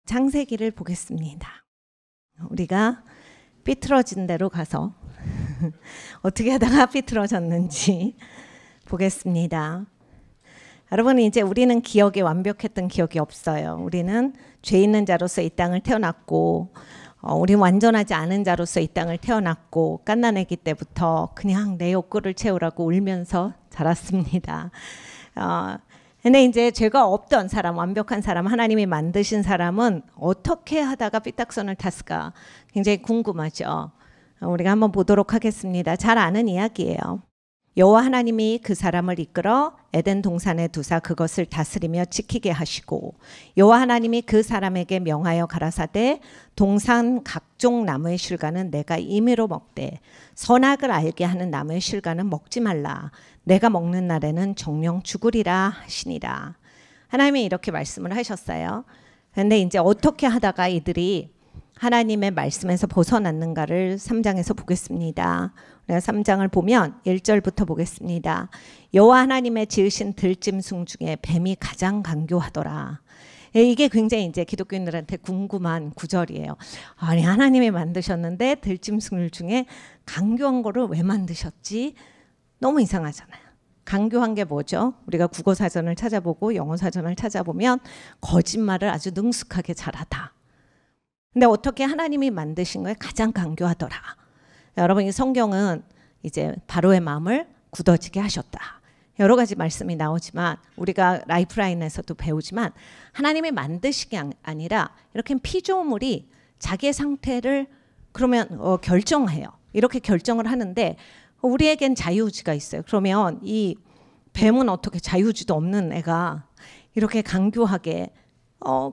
창세기를 보겠습니다. 우리가 삐뚤어진 대로 가서 어떻게 하다가 삐뚤어졌는지 보겠습니다. 여러분, 이제 우리는 기억이 완벽했던 기억이 없어요. 우리는 죄 있는 자로서 이 땅을 태어났고 우리는 완전하지 않은 자로서 이 땅을 태어났고 갓난아기 때부터 그냥 내 욕구를 채우라고 울면서 자랐습니다. 근데 이제 죄가 없던 사람, 완벽한 사람, 하나님이 만드신 사람은 어떻게 하다가 삐딱선을 탔을까 굉장히 궁금하죠. 우리가 한번 보도록 하겠습니다. 잘 아는 이야기예요. 여호와 하나님이 그 사람을 이끌어 에덴 동산에 두사 그것을 다스리며 지키게 하시고 여호와 하나님이 그 사람에게 명하여 가라사대 동산 각종 나무의 실과는 내가 임의로 먹되 선악을 알게 하는 나무의 실과는 먹지 말라. 내가 먹는 날에는 정령 죽으리라 하시니라. 하나님이 이렇게 말씀을 하셨어요. 그런데 이제 어떻게 하다가 이들이 하나님의 말씀에서 벗어났는가를 3장에서 보겠습니다. 우리가 3장을 보면 1절부터 보겠습니다. 여호와 하나님의 지으신 들짐승 중에 뱀이 가장 간교하더라. 이게 굉장히 이제 기독교인들한테 궁금한 구절이에요. 아니, 하나님이 만드셨는데 들짐승 중에 간교한 거를 왜 만드셨지? 너무 이상하잖아요. 간교한 게 뭐죠? 우리가 국어 사전을 찾아보고 영어 사전을 찾아보면 거짓말을 아주 능숙하게 잘하다. 근데 어떻게 하나님이 만드신 거에 가장 간교하더라. 여러분, 이 성경은 이제 바로의 마음을 굳어지게 하셨다. 여러 가지 말씀이 나오지만 우리가 라이프라인에서도 배우지만 하나님이 만드신 게 아니라 이렇게 피조물이 자기의 상태를 그러면 결정해요. 이렇게 결정을 하는데 우리에겐 자유의지가 있어요. 그러면 이 뱀은 어떻게 자유의지도 없는 애가 이렇게 간교하게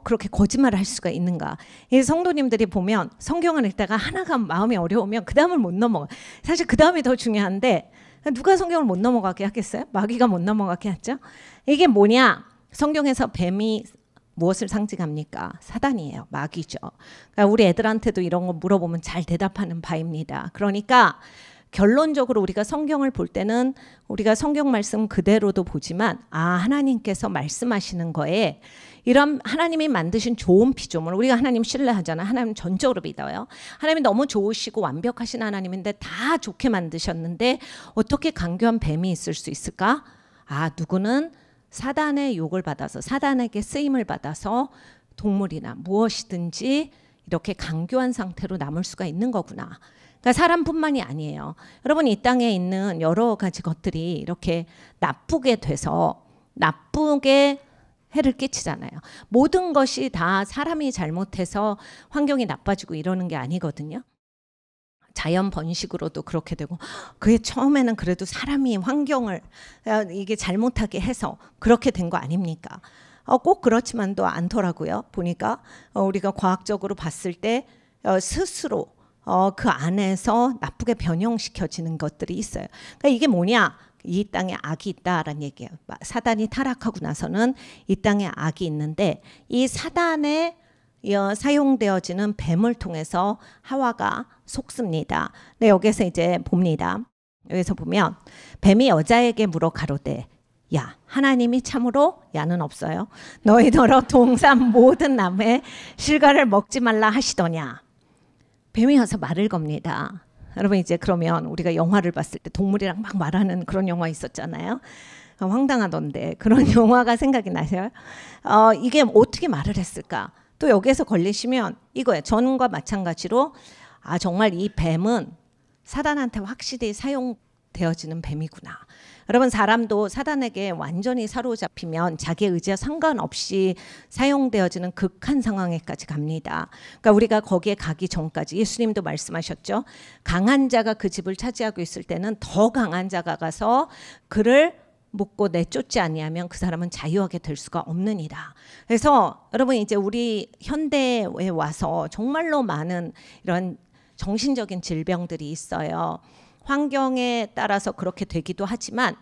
그렇게 거짓말을 할 수가 있는가? 이 성도님들이 보면 성경을 읽다가 하나가 마음이 어려우면 그 다음을 못 넘어가. 사실 그 다음이 더 중요한데 누가 성경을 못 넘어가게 하겠어요? 마귀가 못 넘어가게 하죠. 이게 뭐냐? 성경에서 뱀이 무엇을 상징합니까? 사단이에요. 마귀죠. 그러니까 우리 애들한테도 이런 거 물어보면 잘 대답하는 바입니다. 그러니까 결론적으로 우리가 성경을 볼 때는 우리가 성경 말씀 그대로도 보지만 하나님께서 말씀하시는 거에 이런 하나님이 만드신 좋은 피조물, 우리가 하나님 신뢰하잖아요. 하나님 전적으로 믿어요. 하나님이 너무 좋으시고 완벽하신 하나님인데 다 좋게 만드셨는데 어떻게 간교한 뱀이 있을 수 있을까? 누구는 사단의 욕을 받아서 사단에게 쓰임을 받아서 동물이나 무엇이든지 이렇게 간교한 상태로 남을 수가 있는 거구나. 그러니까 사람뿐만이 아니에요. 여러분, 이 땅에 있는 여러 가지 것들이 이렇게 나쁘게 돼서 나쁘게 해를 끼치잖아요. 모든 것이 다 사람이 잘못해서 환경이 나빠지고 이러는 게 아니거든요. 자연 번식으로도 그렇게 되고 그게 처음에는 그래도 사람이 환경을 이게 잘못하게 해서 그렇게 된 거 아닙니까? 꼭 그렇지만도 않더라고요. 보니까 우리가 과학적으로 봤을 때 스스로 그 안에서 나쁘게 변형시켜지는 것들이 있어요. 그러니까 이게 뭐냐? 이 땅에 악이 있다라는 얘기예요. 사단이 타락하고 나서는 이 땅에 악이 있는데 이 사단에 사용되어지는 뱀을 통해서 하와가 속습니다. 네, 여기서 이제 봅니다. 여기서 보면 뱀이 여자에게 물어 가로되 야, 하나님이 참으로 야는 없어요. 너희더러 동산 모든 나무의 실과를 먹지 말라 하시더냐. 뱀이 와서 말을 겁니다. 여러분, 이제 그러면 우리가 영화를 봤을 때 동물이랑 막 말하는 그런 영화 있었잖아요. 황당하던데 그런 영화가 생각이 나세요? 이게 어떻게 말을 했을까? 또 여기에서 걸리시면 이거예요. 전과 마찬가지로 정말 이 뱀은 사단한테 확실히 사용되어지는 뱀이구나. 여러분, 사람도 사단에게 완전히 사로잡히면 자기의 의지와 상관없이 사용되어지는 극한 상황에까지 갑니다. 그러니까 우리가 거기에 가기 전까지 예수님도 말씀하셨죠. 강한 자가 그 집을 차지하고 있을 때는 더 강한 자가 가서 그를 묶고 내쫓지 아니하면 그 사람은 자유하게 될 수가 없느니라. 그래서 여러분, 이제 우리 현대에 와서 정말로 많은 이런 정신적인 질병들이 있어요. 환경에 따라서 그렇게 되기도 하지만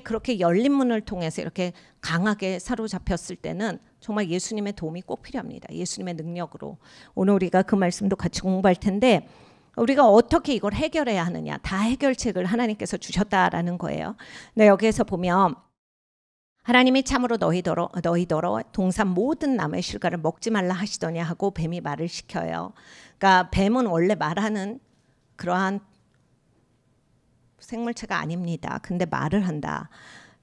그렇게 열린 문을 통해서 이렇게 강하게 사로잡혔을 때는 정말 예수님의 도움이 꼭 필요합니다. 예수님의 능력으로. 오늘 우리가 그 말씀도 같이 공부할 텐데 우리가 어떻게 이걸 해결해야 하느냐. 다 해결책을 하나님께서 주셨다라는 거예요. 네, 여기에서 보면 하나님이 참으로 너희더러 동산 모든 나무의 실과를 먹지 말라 하시더냐 하고 뱀이 말을 시켜요. 그러니까 뱀은 원래 말하는 그러한 생물체가 아닙니다. 근데 말을 한다.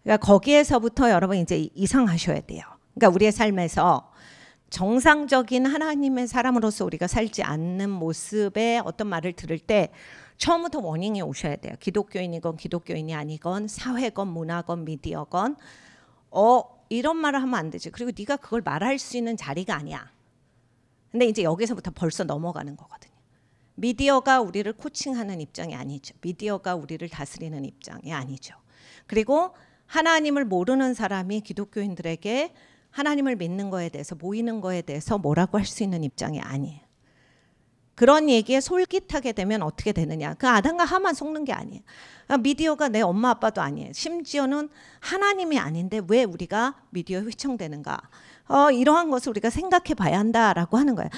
그러니까 거기에서부터 여러분 이제 이상하셔야 돼요. 그러니까 우리의 삶에서 정상적인 하나님의 사람으로서 우리가 살지 않는 모습의 어떤 말을 들을 때 처음부터 워닝이 오셔야 돼요. 기독교인이건 기독교인이 아니건 사회건 문화건 미디어건 이런 말을 하면 안 되지. 그리고 네가 그걸 말할 수 있는 자리가 아니야. 근데 이제 여기서부터 벌써 넘어가는 거거든요. 미디어가 우리를 코칭하는 입장이 아니죠. 미디어가 우리를 다스리는 입장이 아니죠. 그리고 하나님을 모르는 사람이 기독교인들에게 하나님을 믿는 거에 대해서 모이는 거에 대해서 뭐라고 할 수 있는 입장이 아니에요. 그런 얘기에 솔깃하게 되면 어떻게 되느냐. 그 아담과 하만 속는 게 아니에요. 미디어가 내 엄마 아빠도 아니에요. 심지어는 하나님이 아닌데 왜 우리가 미디어에 휘청되는가. 이러한 것을 우리가 생각해 봐야 한다라고 하는 거예요.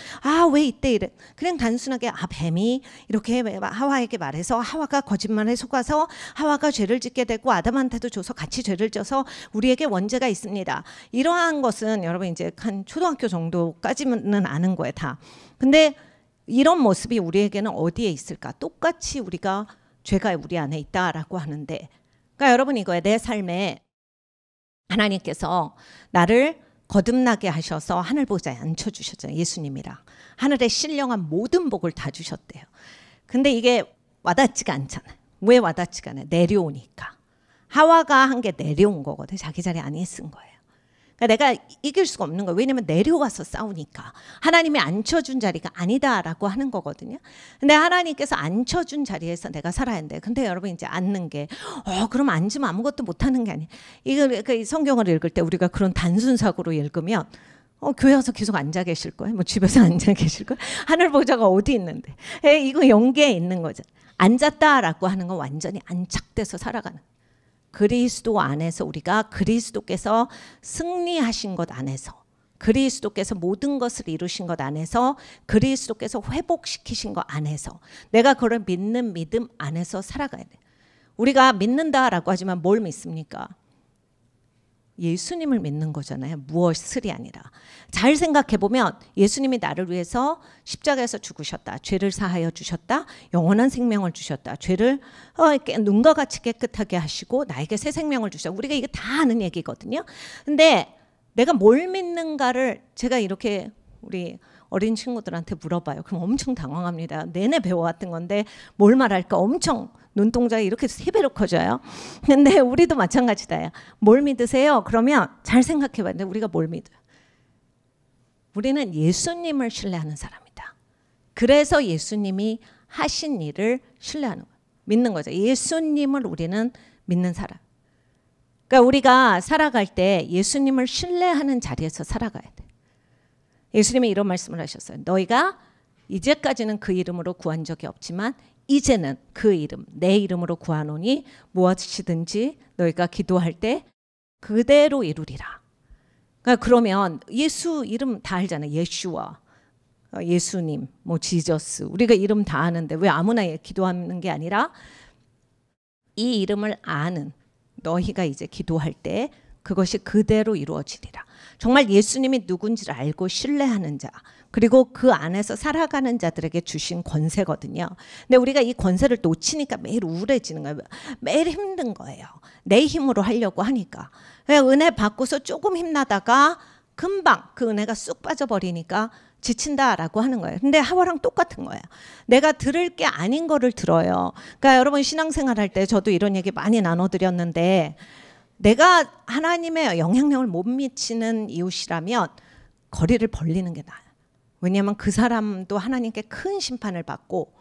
왜 이때 이래. 그냥 단순하게 뱀이 이렇게 하와에게 말해서 하와가 거짓말에 속아서 하와가 죄를 짓게 되고 아담한테도 줘서 같이 죄를 져서 우리에게 원죄가 있습니다. 이러한 것은 여러분 이제 한 초등학교 정도까지는 아는 거예요. 다. 근데 이런 모습이 우리에게는 어디에 있을까? 똑같이 우리가 죄가 우리 안에 있다라고 하는데, 그러니까 여러분 이거예요. 내 삶에 하나님께서 나를 거듭나게 하셔서 하늘 보좌에 앉혀주셨잖아요. 예수님이랑 하늘의 신령한 모든 복을 다 주셨대요. 근데 이게 와닿지가 않잖아요. 왜 와닿지가 않아요? 내려오니까. 하와가 한 게 내려온 거거든요. 자기 자리에 안 있은 거예요. 그러니까 내가 이길 수가 없는 거예요. 왜냐면 내려와서 싸우니까. 하나님이 앉혀준 자리가 아니다라고 하는 거거든요. 근데 하나님께서 앉혀준 자리에서 내가 살아야 한대. 근데 여러분 이제 앉는 게 그럼 앉으면 아무것도 못하는 게 아니에요. 이거 성경을 읽을 때 우리가 그런 단순 사고로 읽으면 교회 와서 계속 앉아 계실 거예요. 뭐 집에서 앉아 계실 거예요. 하늘 보좌가 어디 있는데. 이거 영계에 있는 거죠. 앉았다라고 하는 건 완전히 안착돼서 살아가는. 그리스도 안에서 우리가 그리스도께서 승리하신 것 안에서 그리스도께서 모든 것을 이루신 것 안에서 그리스도께서 회복시키신 것 안에서 내가 그걸 믿는 믿음 안에서 살아가야 돼. 우리가 믿는다라고 하지만 뭘 믿습니까? 예수님을 믿는 거잖아요. 무엇을이 아니라. 잘 생각해 보면 예수님이 나를 위해서 십자가에서 죽으셨다. 죄를 사하여 주셨다. 영원한 생명을 주셨다. 죄를 눈과 같이 깨끗하게 하시고 나에게 새 생명을 주셨다. 우리가 이게 다 아는 얘기거든요. 근데 내가 뭘 믿는가를 제가 이렇게 우리 어린 친구들한테 물어봐요. 그럼 엄청 당황합니다. 내내 배워왔던 건데 뭘 말할까 엄청 눈동자가 이렇게 3배로 커져요. 근데 우리도 마찬가지다. 뭘 믿으세요? 그러면 잘 생각해 봤는데 우리가 뭘 믿어요? 우리는 예수님을 신뢰하는 사람이다. 그래서 예수님이 하신 일을 신뢰하는 거예요. 믿는 거죠. 예수님을 우리는 믿는 사람. 그러니까 우리가 살아갈 때 예수님을 신뢰하는 자리에서 살아가야 돼. 예수님이 이런 말씀을 하셨어요. 너희가 이제까지는 그 이름으로 구한 적이 없지만 이제는 그 이름, 내 이름으로 구하노니 무엇이든지 너희가 기도할 때 그대로 이루리라. 그러니까 그러면 예수 이름 다 알잖아요. 예슈와, 예수님, 뭐 지저스. 우리가 이름 다 아는데 왜 아무나 기도하는 게 아니라 이 이름을 아는 너희가 이제 기도할 때 그것이 그대로 이루어지리라. 정말 예수님이 누군지를 알고 신뢰하는 자, 그리고 그 안에서 살아가는 자들에게 주신 권세거든요. 근데 우리가 이 권세를 놓치니까 매일 우울해지는 거예요. 매일 힘든 거예요. 내 힘으로 하려고 하니까. 은혜 받고서 조금 힘나다가 금방 그 은혜가 쑥 빠져버리니까 지친다라고 하는 거예요. 근데 하와랑 똑같은 거예요. 내가 들을 게 아닌 거를 들어요. 그러니까 여러분 신앙생활 할 때 저도 이런 얘기 많이 나눠드렸는데 내가 하나님의 영향력을 못 미치는 이웃이라면 거리를 벌리는 게 나아요. 왜냐하면 그 사람도 하나님께 큰 심판을 받고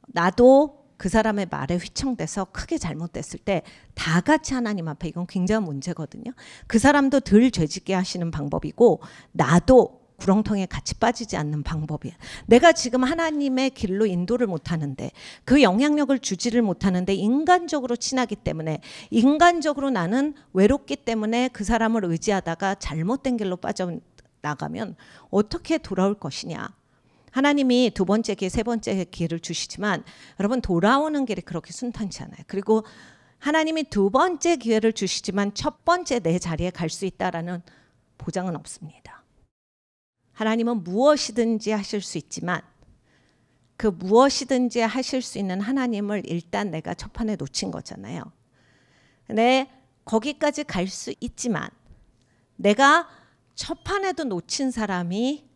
나도 그 사람의 말에 휘청돼서 크게 잘못됐을 때 다 같이 하나님 앞에 이건 굉장한 문제거든요. 그 사람도 덜 죄짓게 하시는 방법이고 나도 구렁텅이에 같이 빠지지 않는 방법이에요. 내가 지금 하나님의 길로 인도를 못하는데 그 영향력을 주지를 못하는데 인간적으로 친하기 때문에 인간적으로 나는 외롭기 때문에 그 사람을 의지하다가 잘못된 길로 빠져나가면 어떻게 돌아올 것이냐. 하나님이 두 번째 기회, 세 번째 기회를 주시지만 여러분 돌아오는 길이 그렇게 순탄치 않아요. 그리고 하나님이 두 번째 기회를 주시지만 첫 번째 내 자리에 갈 수 있다라는 보장은 없습니다. 하나님은 무엇이든지 하실 수 있지만 그 무엇이든지 하실 수 있는 하나님을 일단 내가 첫 판에 놓친 거잖아요. 근데 거기까지 갈 수 있지만 내가 첫 판에도 놓친 사람이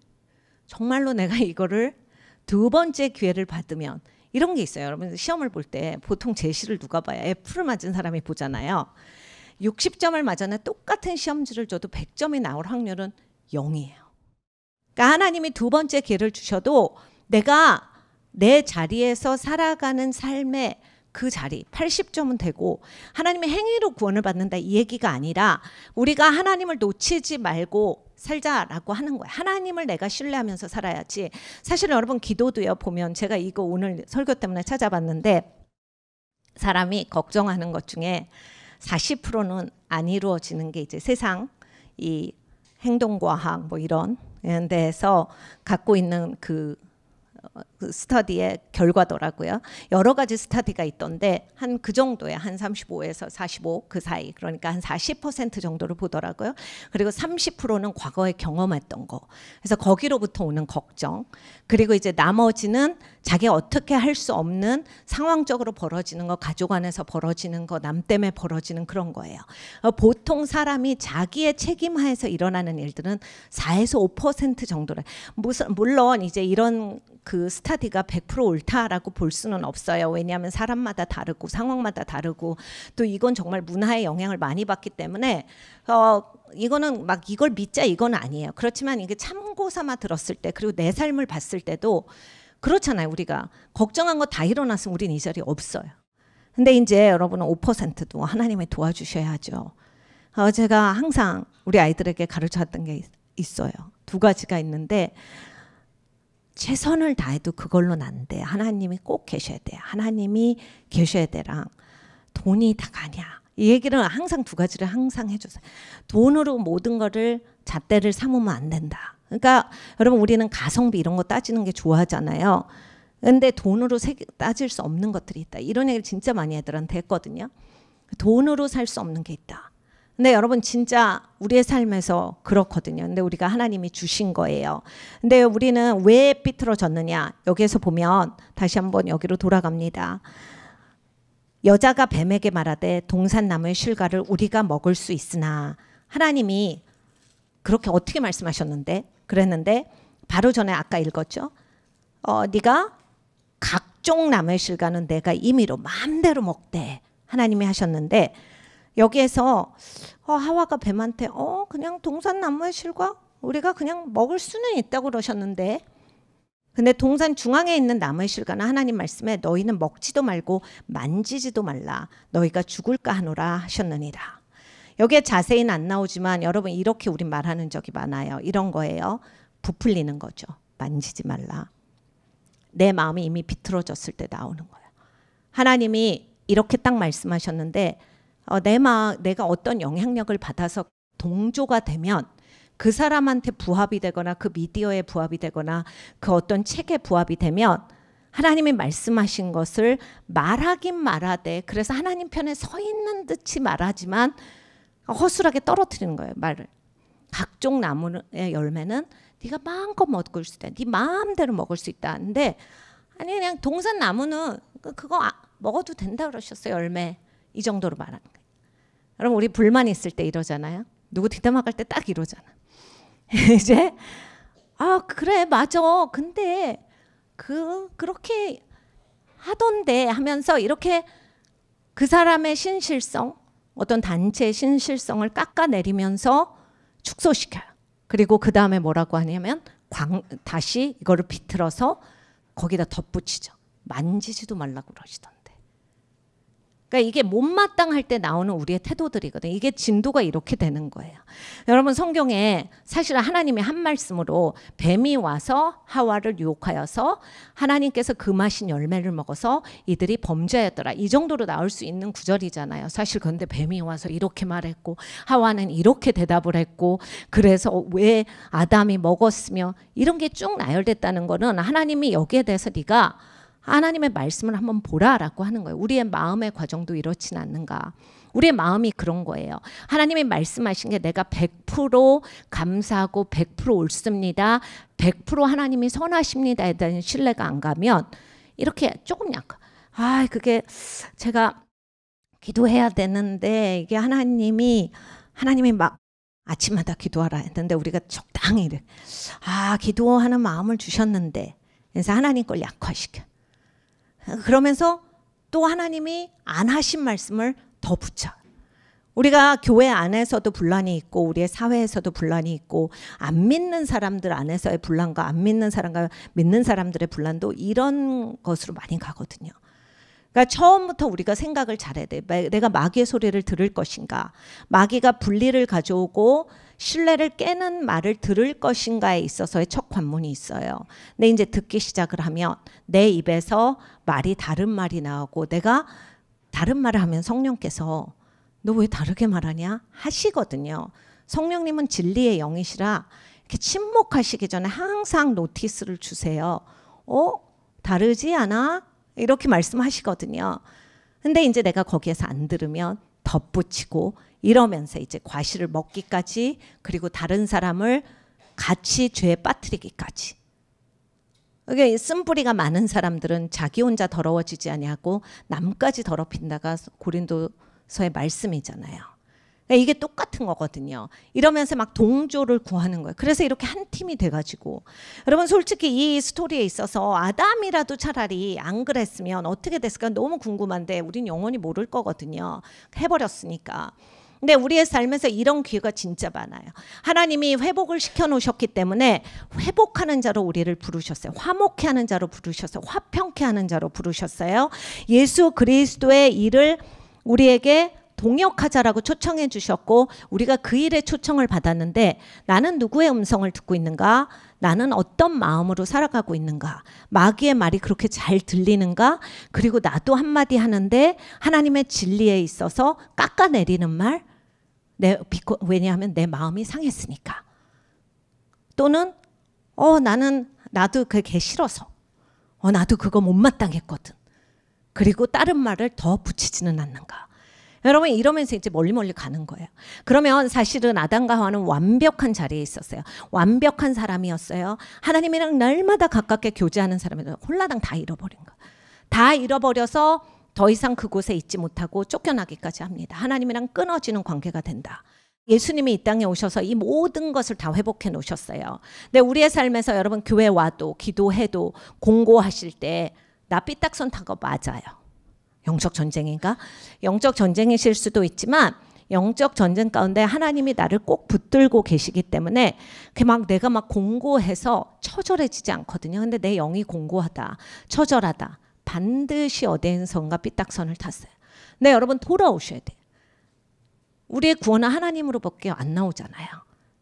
정말로 내가 이거를 두 번째 기회를 받으면 이런 게 있어요. 여러분 시험을 볼 때 보통 제시를 누가 봐요? F를 맞은 사람이 보잖아요. 60점을 맞았는데 똑같은 시험지를 줘도 100점이 나올 확률은 0이에요. 그러니까 하나님이 두 번째 기회를 주셔도 내가 내 자리에서 살아가는 삶의 그 자리 80점은 되고 하나님의 행위로 구원을 받는다 이 얘기가 아니라 우리가 하나님을 놓치지 말고 살자라고 하는 거예요. 하나님을 내가 신뢰하면서 살아야지. 사실 여러분 기도도요 보면 제가 이거 오늘 설교 때문에 찾아봤는데 사람이 걱정하는 것 중에 40%는 안 이루어지는 게 이제 세상 이 행동과학 뭐 이런 데에서 갖고 있는 그 스터디의 결과더라고요. 여러 가지 스터디가 있던데 한 그 정도에 한 35에서 45 그 사이 그러니까 한 40% 정도를 보더라고요. 그리고 30%는 과거에 경험했던 거. 그래서 거기로부터 오는 걱정. 그리고 이제 나머지는 자기가 어떻게 할 수 없는 상황적으로 벌어지는 거, 가족 안에서 벌어지는 거, 남 때문에 벌어지는 그런 거예요. 보통 사람이 자기의 책임하에서 일어나는 일들은 4에서 5% 정도래. 물론 이제 이런 그 스터디가 100% 옳다라고 볼 수는 없어요. 왜냐하면 사람마다 다르고 상황마다 다르고 또 이건 정말 문화의 영향을 많이 받기 때문에 이거는 막 이걸 믿자 이건 아니에요. 그렇지만 이게 참고 삼아 들었을 때 그리고 내 삶을 봤을 때도 그렇잖아요. 우리가 걱정한 거 다 일어났으면 우린 이 자리에 없어요. 근데 이제 여러분은 5%도 하나님이 도와주셔야죠. 제가 항상 우리 아이들에게 가르쳤던 게 있어요. 두 가지가 있는데 최선을 다해도 그걸로는 안 돼. 하나님이 꼭 계셔야 돼. 하나님이 계셔야 돼랑 돈이 다 가냐. 이 얘기를 항상 두 가지를 항상 해줘서 돈으로 모든 거를 잣대를 삼으면 안 된다. 그러니까 여러분 우리는 가성비 이런 거 따지는 게 좋아하잖아요. 근데 돈으로 따질 수 없는 것들이 있다. 이런 얘기를 진짜 많이 애들한테 했거든요. 돈으로 살 수 없는 게 있다. 근데 여러분 진짜 우리의 삶에서 그렇거든요. 근데 우리가 하나님이 주신 거예요. 근데 우리는 왜 삐뚤어졌느냐. 여기에서 보면 다시 한번 여기로 돌아갑니다. 여자가 뱀에게 말하되 동산나무의 실과를 우리가 먹을 수 있으나 하나님이 그렇게 어떻게 말씀하셨는데 그랬는데 바로 전에 아까 읽었죠. 네가 각종 나무의 실과는 내가 임의로 마음대로 먹되 하나님이 하셨는데 여기에서 하와가 뱀한테 그냥 동산나무의 실과 우리가 그냥 먹을 수는 있다고 그러셨는데 근데 동산 중앙에 있는 나무의 실과는 하나님 말씀에 너희는 먹지도 말고 만지지도 말라 너희가 죽을까 하노라 하셨느니라. 여기에 자세히는 안 나오지만 여러분 이렇게 우린 말하는 적이 많아요. 이런 거예요. 부풀리는 거죠. 만지지 말라. 내 마음이 이미 비틀어졌을 때 나오는 거예요. 하나님이 이렇게 딱 말씀하셨는데 내가 어떤 영향력을 받아서 동조가 되면 그 사람한테 부합이 되거나 그 미디어에 부합이 되거나 그 어떤 책에 부합이 되면 하나님이 말씀하신 것을 말하긴 말하되 그래서 하나님 편에 서 있는 듯이 말하지만 허술하게 떨어뜨리는 거예요. 말을. 각종 나무의 열매는 네가 마음껏 먹을 수 있다. 네 마음대로 먹을 수 있다. 근데 아니 그냥 동산 나무는 그거 먹어도 된다 그러셨어요. 열매. 이 정도로 말하는 거예요. 여러분 우리 불만 있을 때 이러잖아요. 누구 뒷담화 갈 때 딱 이러잖아. 이제 그래 맞아. 근데 그렇게 하던데 하면서 이렇게 그 사람의 신실성 어떤 단체의 신실성을 깎아내리면서 축소시켜요. 그리고 그 다음에 뭐라고 하냐면 다시 이거를 비틀어서 거기다 덧붙이죠. 만지지도 말라고 그러시던데. 그러니까 이게 못마땅할 때 나오는 우리의 태도들이거든요. 이게 진도가 이렇게 되는 거예요. 여러분 성경에 사실 하나님이 한 말씀으로 뱀이 와서 하와를 유혹하여서 하나님께서 금하신 열매를 먹어서 이들이 범죄하였더라. 이 정도로 나올 수 있는 구절이잖아요. 사실 그런데 뱀이 와서 이렇게 말했고 하와는 이렇게 대답을 했고 그래서 왜 아담이 먹었으며 이런 게 쭉 나열됐다는 거는 하나님이 여기에 대해서 네가 하나님의 말씀을 한번 보라라고 하는 거예요. 우리의 마음의 과정도 이렇진 않는가. 우리의 마음이 그런 거예요. 하나님이 말씀하신 게 내가 100% 감사하고 100% 옳습니다. 100% 하나님이 선하십니다에 대한 신뢰가 안 가면 이렇게 조금 약간 그게 제가 기도해야 되는데 이게 하나님이 막 아침마다 기도하라 했는데 우리가 적당히 이래. 기도하는 마음을 주셨는데 그래서 하나님 걸 약화시켜. 그러면서 또 하나님이 안 하신 말씀을 더 붙여. 우리가 교회 안에서도 분란이 있고 우리의 사회에서도 분란이 있고 안 믿는 사람들 안에서의 분란과 안 믿는 사람과 믿는 사람들의 분란도 이런 것으로 많이 가거든요. 그러니까 처음부터 우리가 생각을 잘해야 돼. 내가 마귀의 소리를 들을 것인가. 마귀가 분리를 가져오고 신뢰를 깨는 말을 들을 것인가에 있어서의 첫 관문이 있어요. 근데 이제 듣기 시작을 하면 내 입에서 말이 다른 말이 나오고 내가 다른 말을 하면 성령께서 너 왜 다르게 말하냐 하시거든요. 성령님은 진리의 영이시라 이렇게 침묵하시기 전에 항상 노티스를 주세요. 다르지 않아? 이렇게 말씀하시거든요. 근데 이제 내가 거기에서 안 들으면 덧붙이고 이러면서 이제 과실을 먹기까지 그리고 다른 사람을 같이 죄에 빠뜨리기까지. 이게 쓴뿌리가 많은 사람들은 자기 혼자 더러워지지 아니하고 남까지 더럽힌다가 고린도서의 말씀이잖아요. 그러니까 이게 똑같은 거거든요. 이러면서 막 동조를 구하는 거예요. 그래서 이렇게 한 팀이 돼가지고 여러분 솔직히 이 스토리에 있어서 아담이라도 차라리 안 그랬으면 어떻게 됐을까 너무 궁금한데 우린 영원히 모를 거거든요. 해버렸으니까. 근데 우리의 삶에서 이런 기회가 진짜 많아요. 하나님이 회복을 시켜놓으셨기 때문에 회복하는 자로 우리를 부르셨어요. 화목케 하는 자로 부르셨어요. 화평케 하는 자로 부르셨어요. 예수 그리스도의 일을 우리에게 동역하자라고 초청해 주셨고 우리가 그 일에 초청을 받았는데 나는 누구의 음성을 듣고 있는가? 나는 어떤 마음으로 살아가고 있는가? 마귀의 말이 그렇게 잘 들리는가? 그리고 나도 한마디 하는데 하나님의 진리에 있어서 깎아내리는 말? 왜냐하면 내 마음이 상했으니까. 또는 나도 그게 싫어서 나도 그거 못마땅했거든. 그리고 다른 말을 더 붙이지는 않는가. 여러분 이러면서 이제 멀리 가는 거예요. 그러면 사실은 아담과 하와는 완벽한 자리에 있었어요. 완벽한 사람이었어요. 하나님이랑 날마다 가깝게 교제하는 사람이었어요. 홀라당 다 잃어버린 거예요. 다 잃어버려서 더 이상 그곳에 있지 못하고 쫓겨나기까지 합니다. 하나님이랑 끊어지는 관계가 된다. 예수님이 이 땅에 오셔서 이 모든 것을 다 회복해 놓으셨어요. 근데 우리의 삶에서 여러분 교회 와도 기도해도 공고하실 때 나 삐딱선 타고 맞아요. 영적 전쟁인가? 영적 전쟁이실 수도 있지만 영적 전쟁 가운데 하나님이 나를 꼭 붙들고 계시기 때문에 내가 막 공고해서 처절해지지 않거든요. 근데 내 영이 공고하다, 처절하다. 반드시 어디선가 삐딱선을 탔어요. 근데 여러분 돌아오셔야 돼요. 우리의 구원은 하나님으로밖에 안 나오잖아요.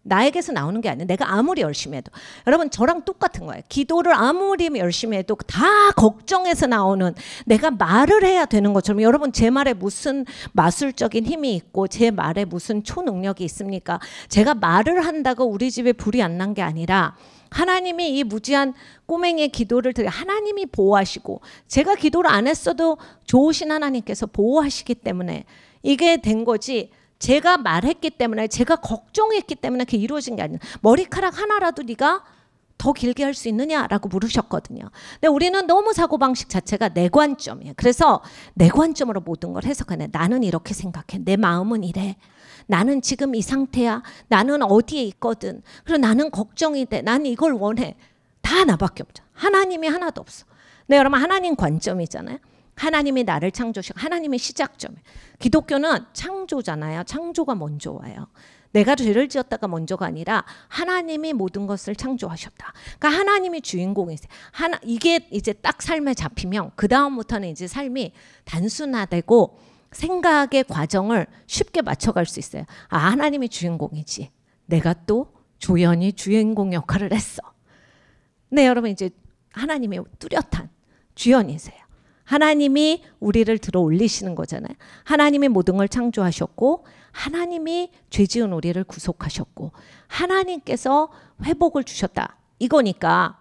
나에게서 나오는 게 아니에요. 내가 아무리 열심히 해도. 여러분 저랑 똑같은 거예요. 기도를 아무리 열심히 해도 다 걱정해서 나오는 내가 말을 해야 되는 것처럼 여러분 제 말에 무슨 마술적인 힘이 있고 제 말에 무슨 초능력이 있습니까? 제가 말을 한다고 우리 집에 불이 안 난 게 아니라 하나님이 이 무지한 꼬맹이의 기도를 하나님이 보호하시고 제가 기도를 안 했어도 좋으신 하나님께서 보호하시기 때문에 이게 된 거지. 제가 말했기 때문에 제가 걱정했기 때문에 그게 이루어진 게 아니에요. 머리카락 하나라도 네가 더 길게 할 수 있느냐라고 물으셨거든요. 근데 우리는 너무 사고방식 자체가 내 관점이에요. 그래서 내 관점으로 모든 걸 해석하네. 나는 이렇게 생각해. 내 마음은 이래. 나는 지금 이 상태야. 나는 어디에 있거든. 그리고 나는 걱정이 돼. 나는 이걸 원해. 다 나밖에 없죠. 하나님이 하나도 없어. 근데 여러분 하나님 관점이잖아요. 하나님이 나를 창조하시고 하나님의 시작점이에요. 기독교는 창조잖아요. 창조가 먼저 와요. 내가 죄를 지었다가 먼저가 아니라 하나님이 모든 것을 창조하셨다. 그러니까 하나님이 주인공이세요. 이게 이제 딱 삶에 잡히면 그 다음부터는 이제 삶이 단순화되고 생각의 과정을 쉽게 맞춰갈 수 있어요. 하나님이 주인공이지. 내가 또 조연히 주인공 역할을 했어. 네, 여러분 이제 하나님이 뚜렷한 주연이세요. 하나님이 우리를 들어 올리시는 거잖아요. 하나님이 모든 걸 창조하셨고 하나님이 죄 지은 우리를 구속하셨고 하나님께서 회복을 주셨다. 이거니까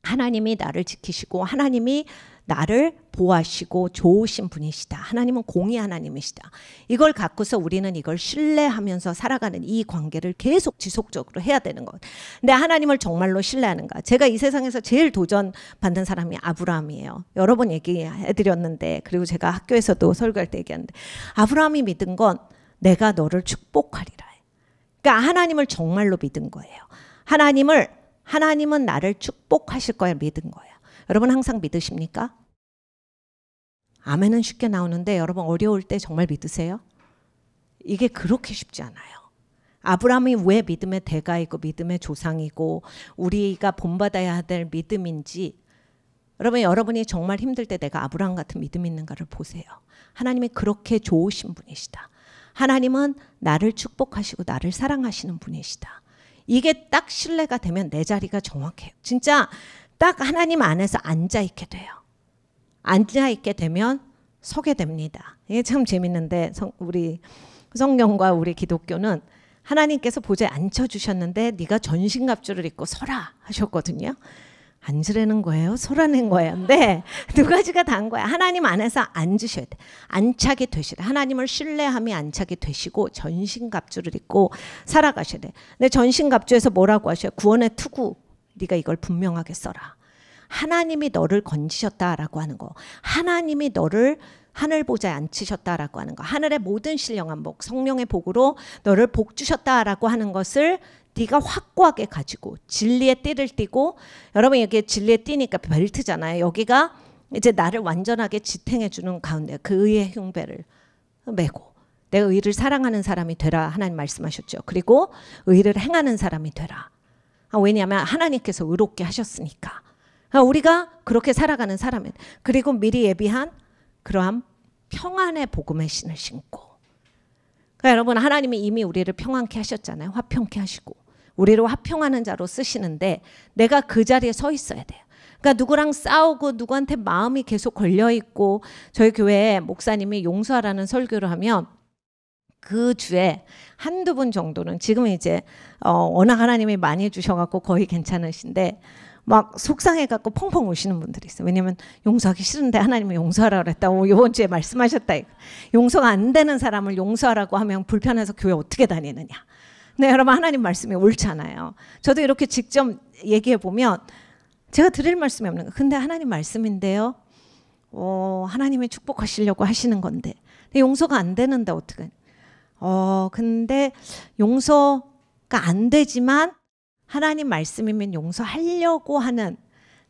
하나님이 나를 지키시고 하나님이 나를 보호하시고 좋으신 분이시다. 하나님은 공의 하나님이시다. 이걸 갖고서 우리는 이걸 신뢰하면서 살아가는 이 관계를 계속 지속적으로 해야 되는 것. 근데 하나님을 정말로 신뢰하는가? 제가 이 세상에서 제일 도전받는 사람이 아브라함이에요. 여러 번 얘기해드렸는데, 그리고 제가 학교에서도 설교할 때 얘기하는데, 아브라함이 믿은 건 내가 너를 축복하리라. 그러니까 하나님을 정말로 믿은 거예요. 하나님은 나를 축복하실 거야 믿은 거예요. 여러분 항상 믿으십니까? 아멘은 쉽게 나오는데 여러분 어려울 때 정말 믿으세요? 이게 그렇게 쉽지 않아요. 아브라함이 왜 믿음의 대가이고 믿음의 조상이고 우리가 본받아야 될 믿음인지 여러분이 정말 힘들 때 내가 아브라함 같은 믿음이 있는가를 보세요. 하나님이 그렇게 좋으신 분이시다. 하나님은 나를 축복하시고 나를 사랑하시는 분이시다. 이게 딱 신뢰가 되면 내 자리가 정확해요. 진짜 딱 하나님 안에서 앉아있게 돼요. 앉아있게 되면 서게 됩니다. 이게 참 재밌는데 우리 성경과 우리 기독교는 하나님께서 보좌에 앉혀주셨는데 네가 전신갑주를 입고 서라 하셨거든요. 앉으라는 거예요? 서라는 거예요. 근데 두 가지가 다인 거야. 하나님 안에서 앉으셔야 돼. 안착이 되시라. 하나님을 신뢰함이 안착이 되시고 전신갑주를 입고 살아가셔야 돼. 근데 전신갑주에서 뭐라고 하셔요? 구원의 투구. 네가 이걸 분명하게 써라. 하나님이 너를 건지셨다라고 하는 거. 하나님이 너를 하늘 보좌에 앉히셨다라고 하는 거. 하늘의 모든 신령한 복, 성령의 복으로 너를 복 주셨다라고 하는 것을 네가 확고하게 가지고 진리의 띠를 띠고, 여러분 여기 진리의 띠니까 벨트잖아요. 여기가 이제 나를 완전하게 지탱해 주는 가운데 그 의의 흉배를 메고 내가 의를 사랑하는 사람이 되라 하나님 말씀하셨죠. 그리고 의를 행하는 사람이 되라. 왜냐하면 하나님께서 의롭게 하셨으니까. 우리가 그렇게 살아가는 사람은, 그리고 미리 예비한 그러한 평안의 복음의 신을 신고. 그러니까 여러분 하나님이 이미 우리를 평안케 하셨잖아요. 화평케 하시고 우리를 화평하는 자로 쓰시는데 내가 그 자리에 서 있어야 돼요. 그러니까 누구랑 싸우고 누구한테 마음이 계속 걸려있고, 저희 교회에 목사님이 용서하라는 설교를 하면 그 주에 한두 분 정도는 지금은 이제 워낙 하나님이 많이 해주셔갖고 거의 괜찮으신데 막 속상해갖고 펑펑 우시는 분들이 있어요. 왜냐면 용서하기 싫은데 하나님은 용서하라고 그랬다고 이번 주에 말씀하셨다. 용서가 안 되는 사람을 용서하라고 하면 불편해서 교회 어떻게 다니느냐. 네, 여러분 하나님 말씀이 옳잖아요. 저도 이렇게 직접 얘기해 보면 제가 드릴 말씀이 없는 거예요. 근데 하나님 말씀인데요. 하나님이 축복하시려고 하시는 건데 근데 용서가 안 되는데 어떡해. 근데 용서가 안 되지만 하나님 말씀이면 용서하려고 하는,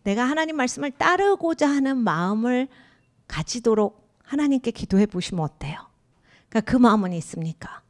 내가 하나님 말씀을 따르고자 하는 마음을 가지도록 하나님께 기도해 보시면 어때요? 그러니까 그 마음은 있습니까?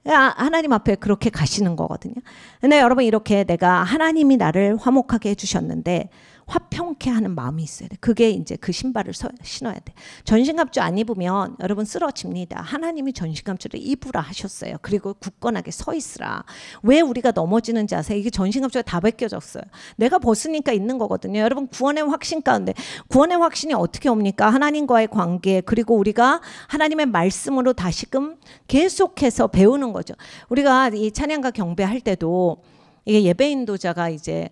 하나님 앞에 그렇게 가시는 거거든요. 근데 여러분 이렇게 내가 하나님이 나를 화목하게 해주셨는데 화평케 하는 마음이 있어야 돼. 그게 이제 그 신발을 신어야 돼. 전신갑주 안 입으면 여러분 쓰러집니다. 하나님이 전신갑주를 입으라 하셨어요. 그리고 굳건하게 서 있으라. 왜 우리가 넘어지는지 아세요? 이게 전신갑주가 다 벗겨졌어요. 내가 벗으니까 있는 거거든요. 여러분 구원의 확신 가운데, 구원의 확신이 어떻게 옵니까? 하나님과의 관계, 그리고 우리가 하나님의 말씀으로 다시금 계속해서 배우는 거죠. 우리가 이 찬양과 경배할 때도 이게 예배 인도자가 이제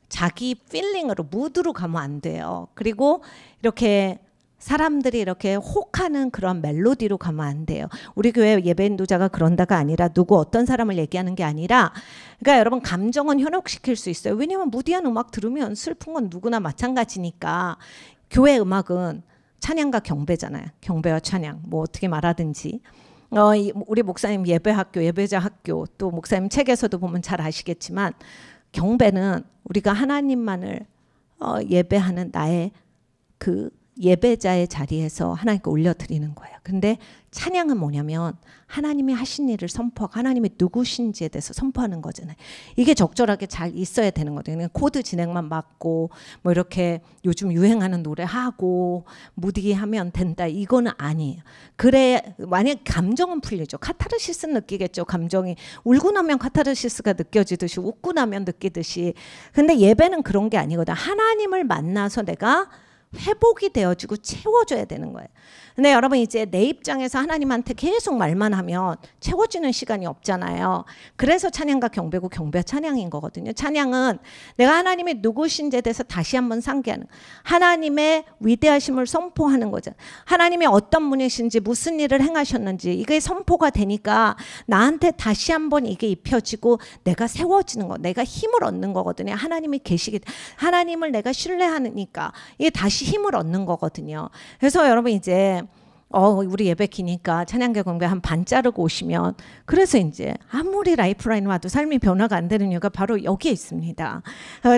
자기 필링으로 무드로 가면 안 돼요. 그리고 이렇게 사람들이 이렇게 혹하는 그런 멜로디로 가면 안 돼요. 우리 교회 예배 인도자가 그런다가 아니라 누구 어떤 사람을 얘기하는 게 아니라, 그러니까 여러분 감정은 현혹시킬 수 있어요. 왜냐하면 무디한 음악 들으면 슬픈 건 누구나 마찬가지니까. 교회 음악은 찬양과 경배잖아요. 경배와 찬양 뭐 어떻게 말하든지. 우리 목사님 예배학교, 예배자 학교, 또 목사님 책에서도 보면 잘 아시겠지만 경배는 우리가 하나님만을 예배하는 나의 그 예배자의 자리에서 하나님께 올려드리는 거예요. 근데 찬양은 뭐냐면 하나님이 하신 일을 선포하고 하나님이 누구신지에 대해서 선포하는 거잖아요. 이게 적절하게 잘 있어야 되는 거거든요. 코드 진행만 맞고 뭐 이렇게 요즘 유행하는 노래 하고 무디하면 된다, 이거는 아니에요. 그래, 만약 감정은 풀리죠. 카타르시스는 느끼겠죠. 감정이 울고 나면 카타르시스가 느껴지듯이 웃고 나면 느끼듯이. 근데 예배는 그런 게 아니거든. 하나님을 만나서 내가 회복이 되어지고 채워줘야 되는 거예요. 근데 여러분 이제 내 입장에서 하나님한테 계속 말만 하면 채워지는 시간이 없잖아요. 그래서 찬양과 경배고 경배가 찬양인 거거든요. 찬양은 내가 하나님의 누구신지에 대해서 다시 한번 상기하는, 하나님의 위대하심을 선포하는 거죠. 하나님이 어떤 분이신지 무슨 일을 행하셨는지 이게 선포가 되니까 나한테 다시 한번 이게 입혀지고 내가 세워지는 거, 내가 힘을 얻는 거거든요. 하나님이 계시기, 하나님을 내가 신뢰하니까 이게 다시 힘을 얻는 거거든요. 그래서 여러분 이제 우리 예배 기니까 찬양과 경배 한 반 자르고 오시면, 그래서 이제 아무리 라이프라인 와도 삶이 변화가 안 되는 이유가 바로 여기에 있습니다.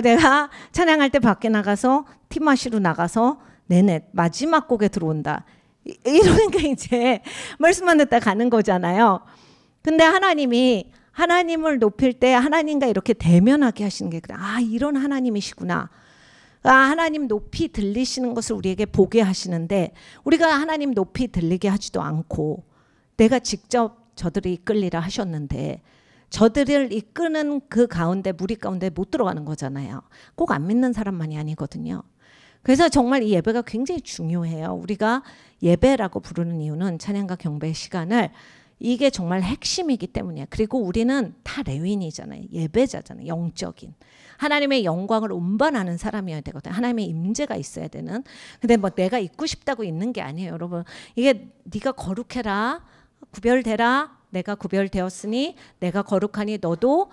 내가 찬양할 때 밖에 나가서 팀 마시러 나가서 내내 마지막 곡에 들어온다, 이러니까 이제 말씀만 듣다 가는 거잖아요. 근데 하나님이 하나님을 높일 때 하나님과 이렇게 대면하게 하시는 게, 이런 하나님이시구나. 하나님 높이 들리시는 것을 우리에게 보게 하시는데, 우리가 하나님 높이 들리게 하지도 않고 내가 직접 저들을 이끌리라 하셨는데 저들을 이끄는 그 가운데, 무리 가운데 못 들어가는 거잖아요. 꼭 안 믿는 사람만이 아니거든요. 그래서 정말 이 예배가 굉장히 중요해요. 우리가 예배라고 부르는 이유는 찬양과 경배의 시간을, 이게 정말 핵심이기 때문이에요. 그리고 우리는 다 레위인이잖아요. 예배자잖아요. 영적인. 하나님의 영광을 운반하는 사람이어야 되거든요. 하나님의 임재가 있어야 되는. 근데 뭐 내가 있고 싶다고 있는 게 아니에요. 여러분, 이게 네가 거룩해라, 구별되라, 내가 구별되었으니 내가 거룩하니 너도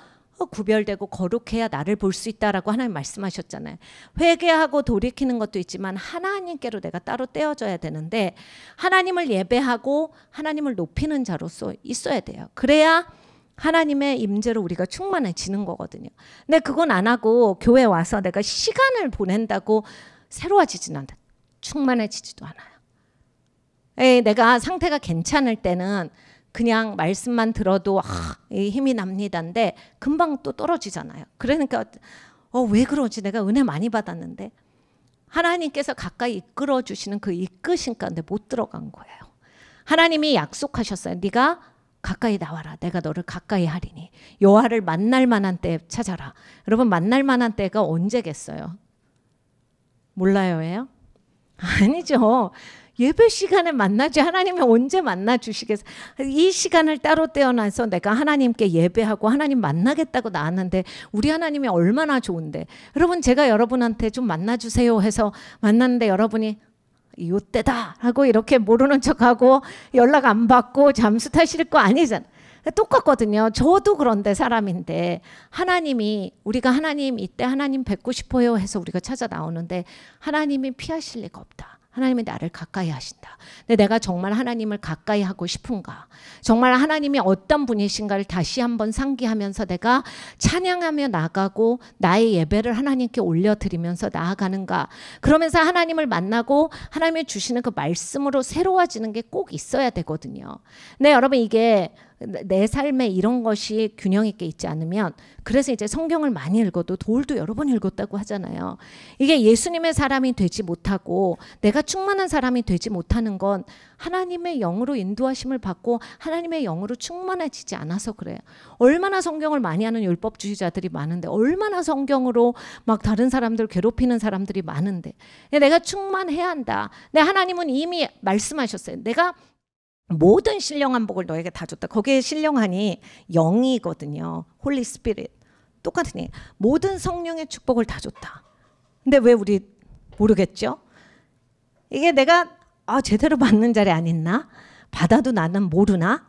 구별되고 거룩해야 나를 볼 수 있다라고 하나님 말씀하셨잖아요. 회개하고 돌이키는 것도 있지만 하나님께로 내가 따로 떼어져야 되는데, 하나님을 예배하고 하나님을 높이는 자로서 있어야 돼요. 그래야 하나님의 임재로 우리가 충만해지는 거거든요. 근데 그건 안 하고 교회 와서 내가 시간을 보낸다고 새로워지지는 않아요. 충만해지지도 않아요. 내가 상태가 괜찮을 때는 그냥 말씀만 들어도 힘이 납니다인데 금방 또 떨어지잖아요. 그러니까 왜 그러지? 내가 은혜 많이 받았는데. 하나님께서 가까이 이끌어 주시는 그 이끄신 가운데 못 들어간 거예요. 하나님이 약속하셨어요. 네가 가까이 나와라. 내가 너를 가까이 하리니. 여호와를 만날 만한 때 찾아라. 여러분, 만날 만한 때가 언제겠어요? 몰라요예요? 아니죠. 예배 시간에 만나지 하나님이 언제 만나 주시겠어요? 이 시간을 따로 떼어놔서 내가 하나님께 예배하고 하나님 만나겠다고 나왔는데 우리 하나님이 얼마나 좋은데. 여러분, 제가 여러분한테 좀 만나주세요 해서 만났는데 여러분이 이때다 하고 이렇게 모르는 척하고 연락 안 받고 잠수 타실 거 아니잖아요. 똑같거든요. 저도 그런데 사람인데, 하나님이, 우리가 하나님 이때 하나님 뵙고 싶어요 해서 우리가 찾아 나오는데 하나님이 피하실 리가 없다. 하나님이 나를 가까이 하신다. 근데 내가 정말 하나님을 가까이 하고 싶은가? 정말 하나님이 어떤 분이신가를 다시 한번 상기하면서 내가 찬양하며 나가고 나의 예배를 하나님께 올려드리면서 나아가는가? 그러면서 하나님을 만나고 하나님이 주시는 그 말씀으로 새로워지는 게 꼭 있어야 되거든요. 근데 여러분, 이게 내 삶에 이런 것이 균형 있게 있지 않으면, 그래서 이제 성경을 많이 읽어도 돌도 여러 번 읽었다고 하잖아요. 이게 예수님의 사람이 되지 못하고 내가 충만한 사람이 되지 못하는 건 하나님의 영으로 인도하심을 받고 하나님의 영으로 충만해지지 않아서 그래요. 얼마나 성경을 많이 하는 율법주의자들이 많은데, 얼마나 성경으로 막 다른 사람들 괴롭히는 사람들이 많은데, 내가 충만해야 한다. 근데 하나님은 이미 말씀하셨어요. 내가 모든 신령한 복을 너에게 다 줬다. 거기에 신령한이 영이거든요. 홀리 스피릿. 똑같은 얘기. 모든 성령의 축복을 다 줬다. 근데 왜 우리 모르겠죠? 이게 내가 제대로 받는 자리 안 있나? 받아도 나는 모르나?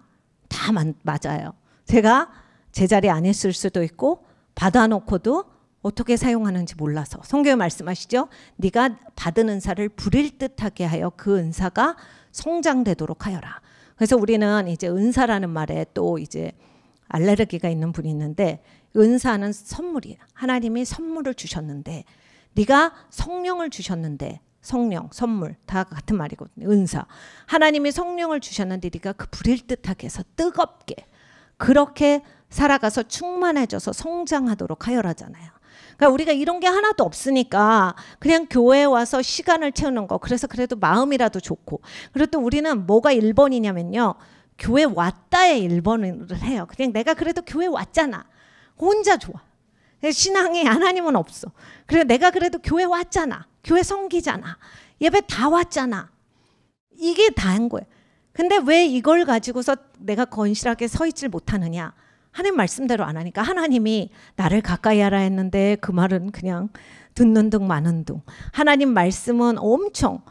다 맞아요. 제가 제 자리에 안 있을 수도 있고 받아놓고도 어떻게 사용하는지 몰라서. 성경에 말씀하시죠? 네가 받은 은사를 부릴 듯하게 하여 그 은사가 성장되도록 하여라. 그래서 우리는 이제 은사라는 말에 또 이제 알레르기가 있는 분이 있는데, 은사는 선물이에요. 하나님이 선물을 주셨는데, 네가 성령을 주셨는데, 성령, 선물 다 같은 말이거든요. 은사. 하나님이 성령을 주셨는데 네가 그 부릴 듯하게 해서 뜨겁게 그렇게 살아가서 충만해져서 성장하도록 하여라잖아요. 그러니까 우리가 이런 게 하나도 없으니까 그냥 교회에 와서 시간을 채우는 거. 그래서 그래도 마음이라도 좋고. 그리고 또 우리는 뭐가 1번이냐면요. 교회 왔다에 1번을 해요. 그냥 내가 그래도 교회 왔잖아. 혼자 좋아. 신앙이 하나님은 없어. 그래 내가 그래도 교회 왔잖아. 교회 섬기잖아. 예배 다 왔잖아. 이게 다인 거예요. 근데 왜 이걸 가지고서 내가 건실하게 서 있질 못하느냐? 하나님 말씀대로 안 하니까 하나님이 나를 가까이 하라 했는데 그 말은 그냥 듣는 둥 마는 둥. 하나님 말씀은 엄청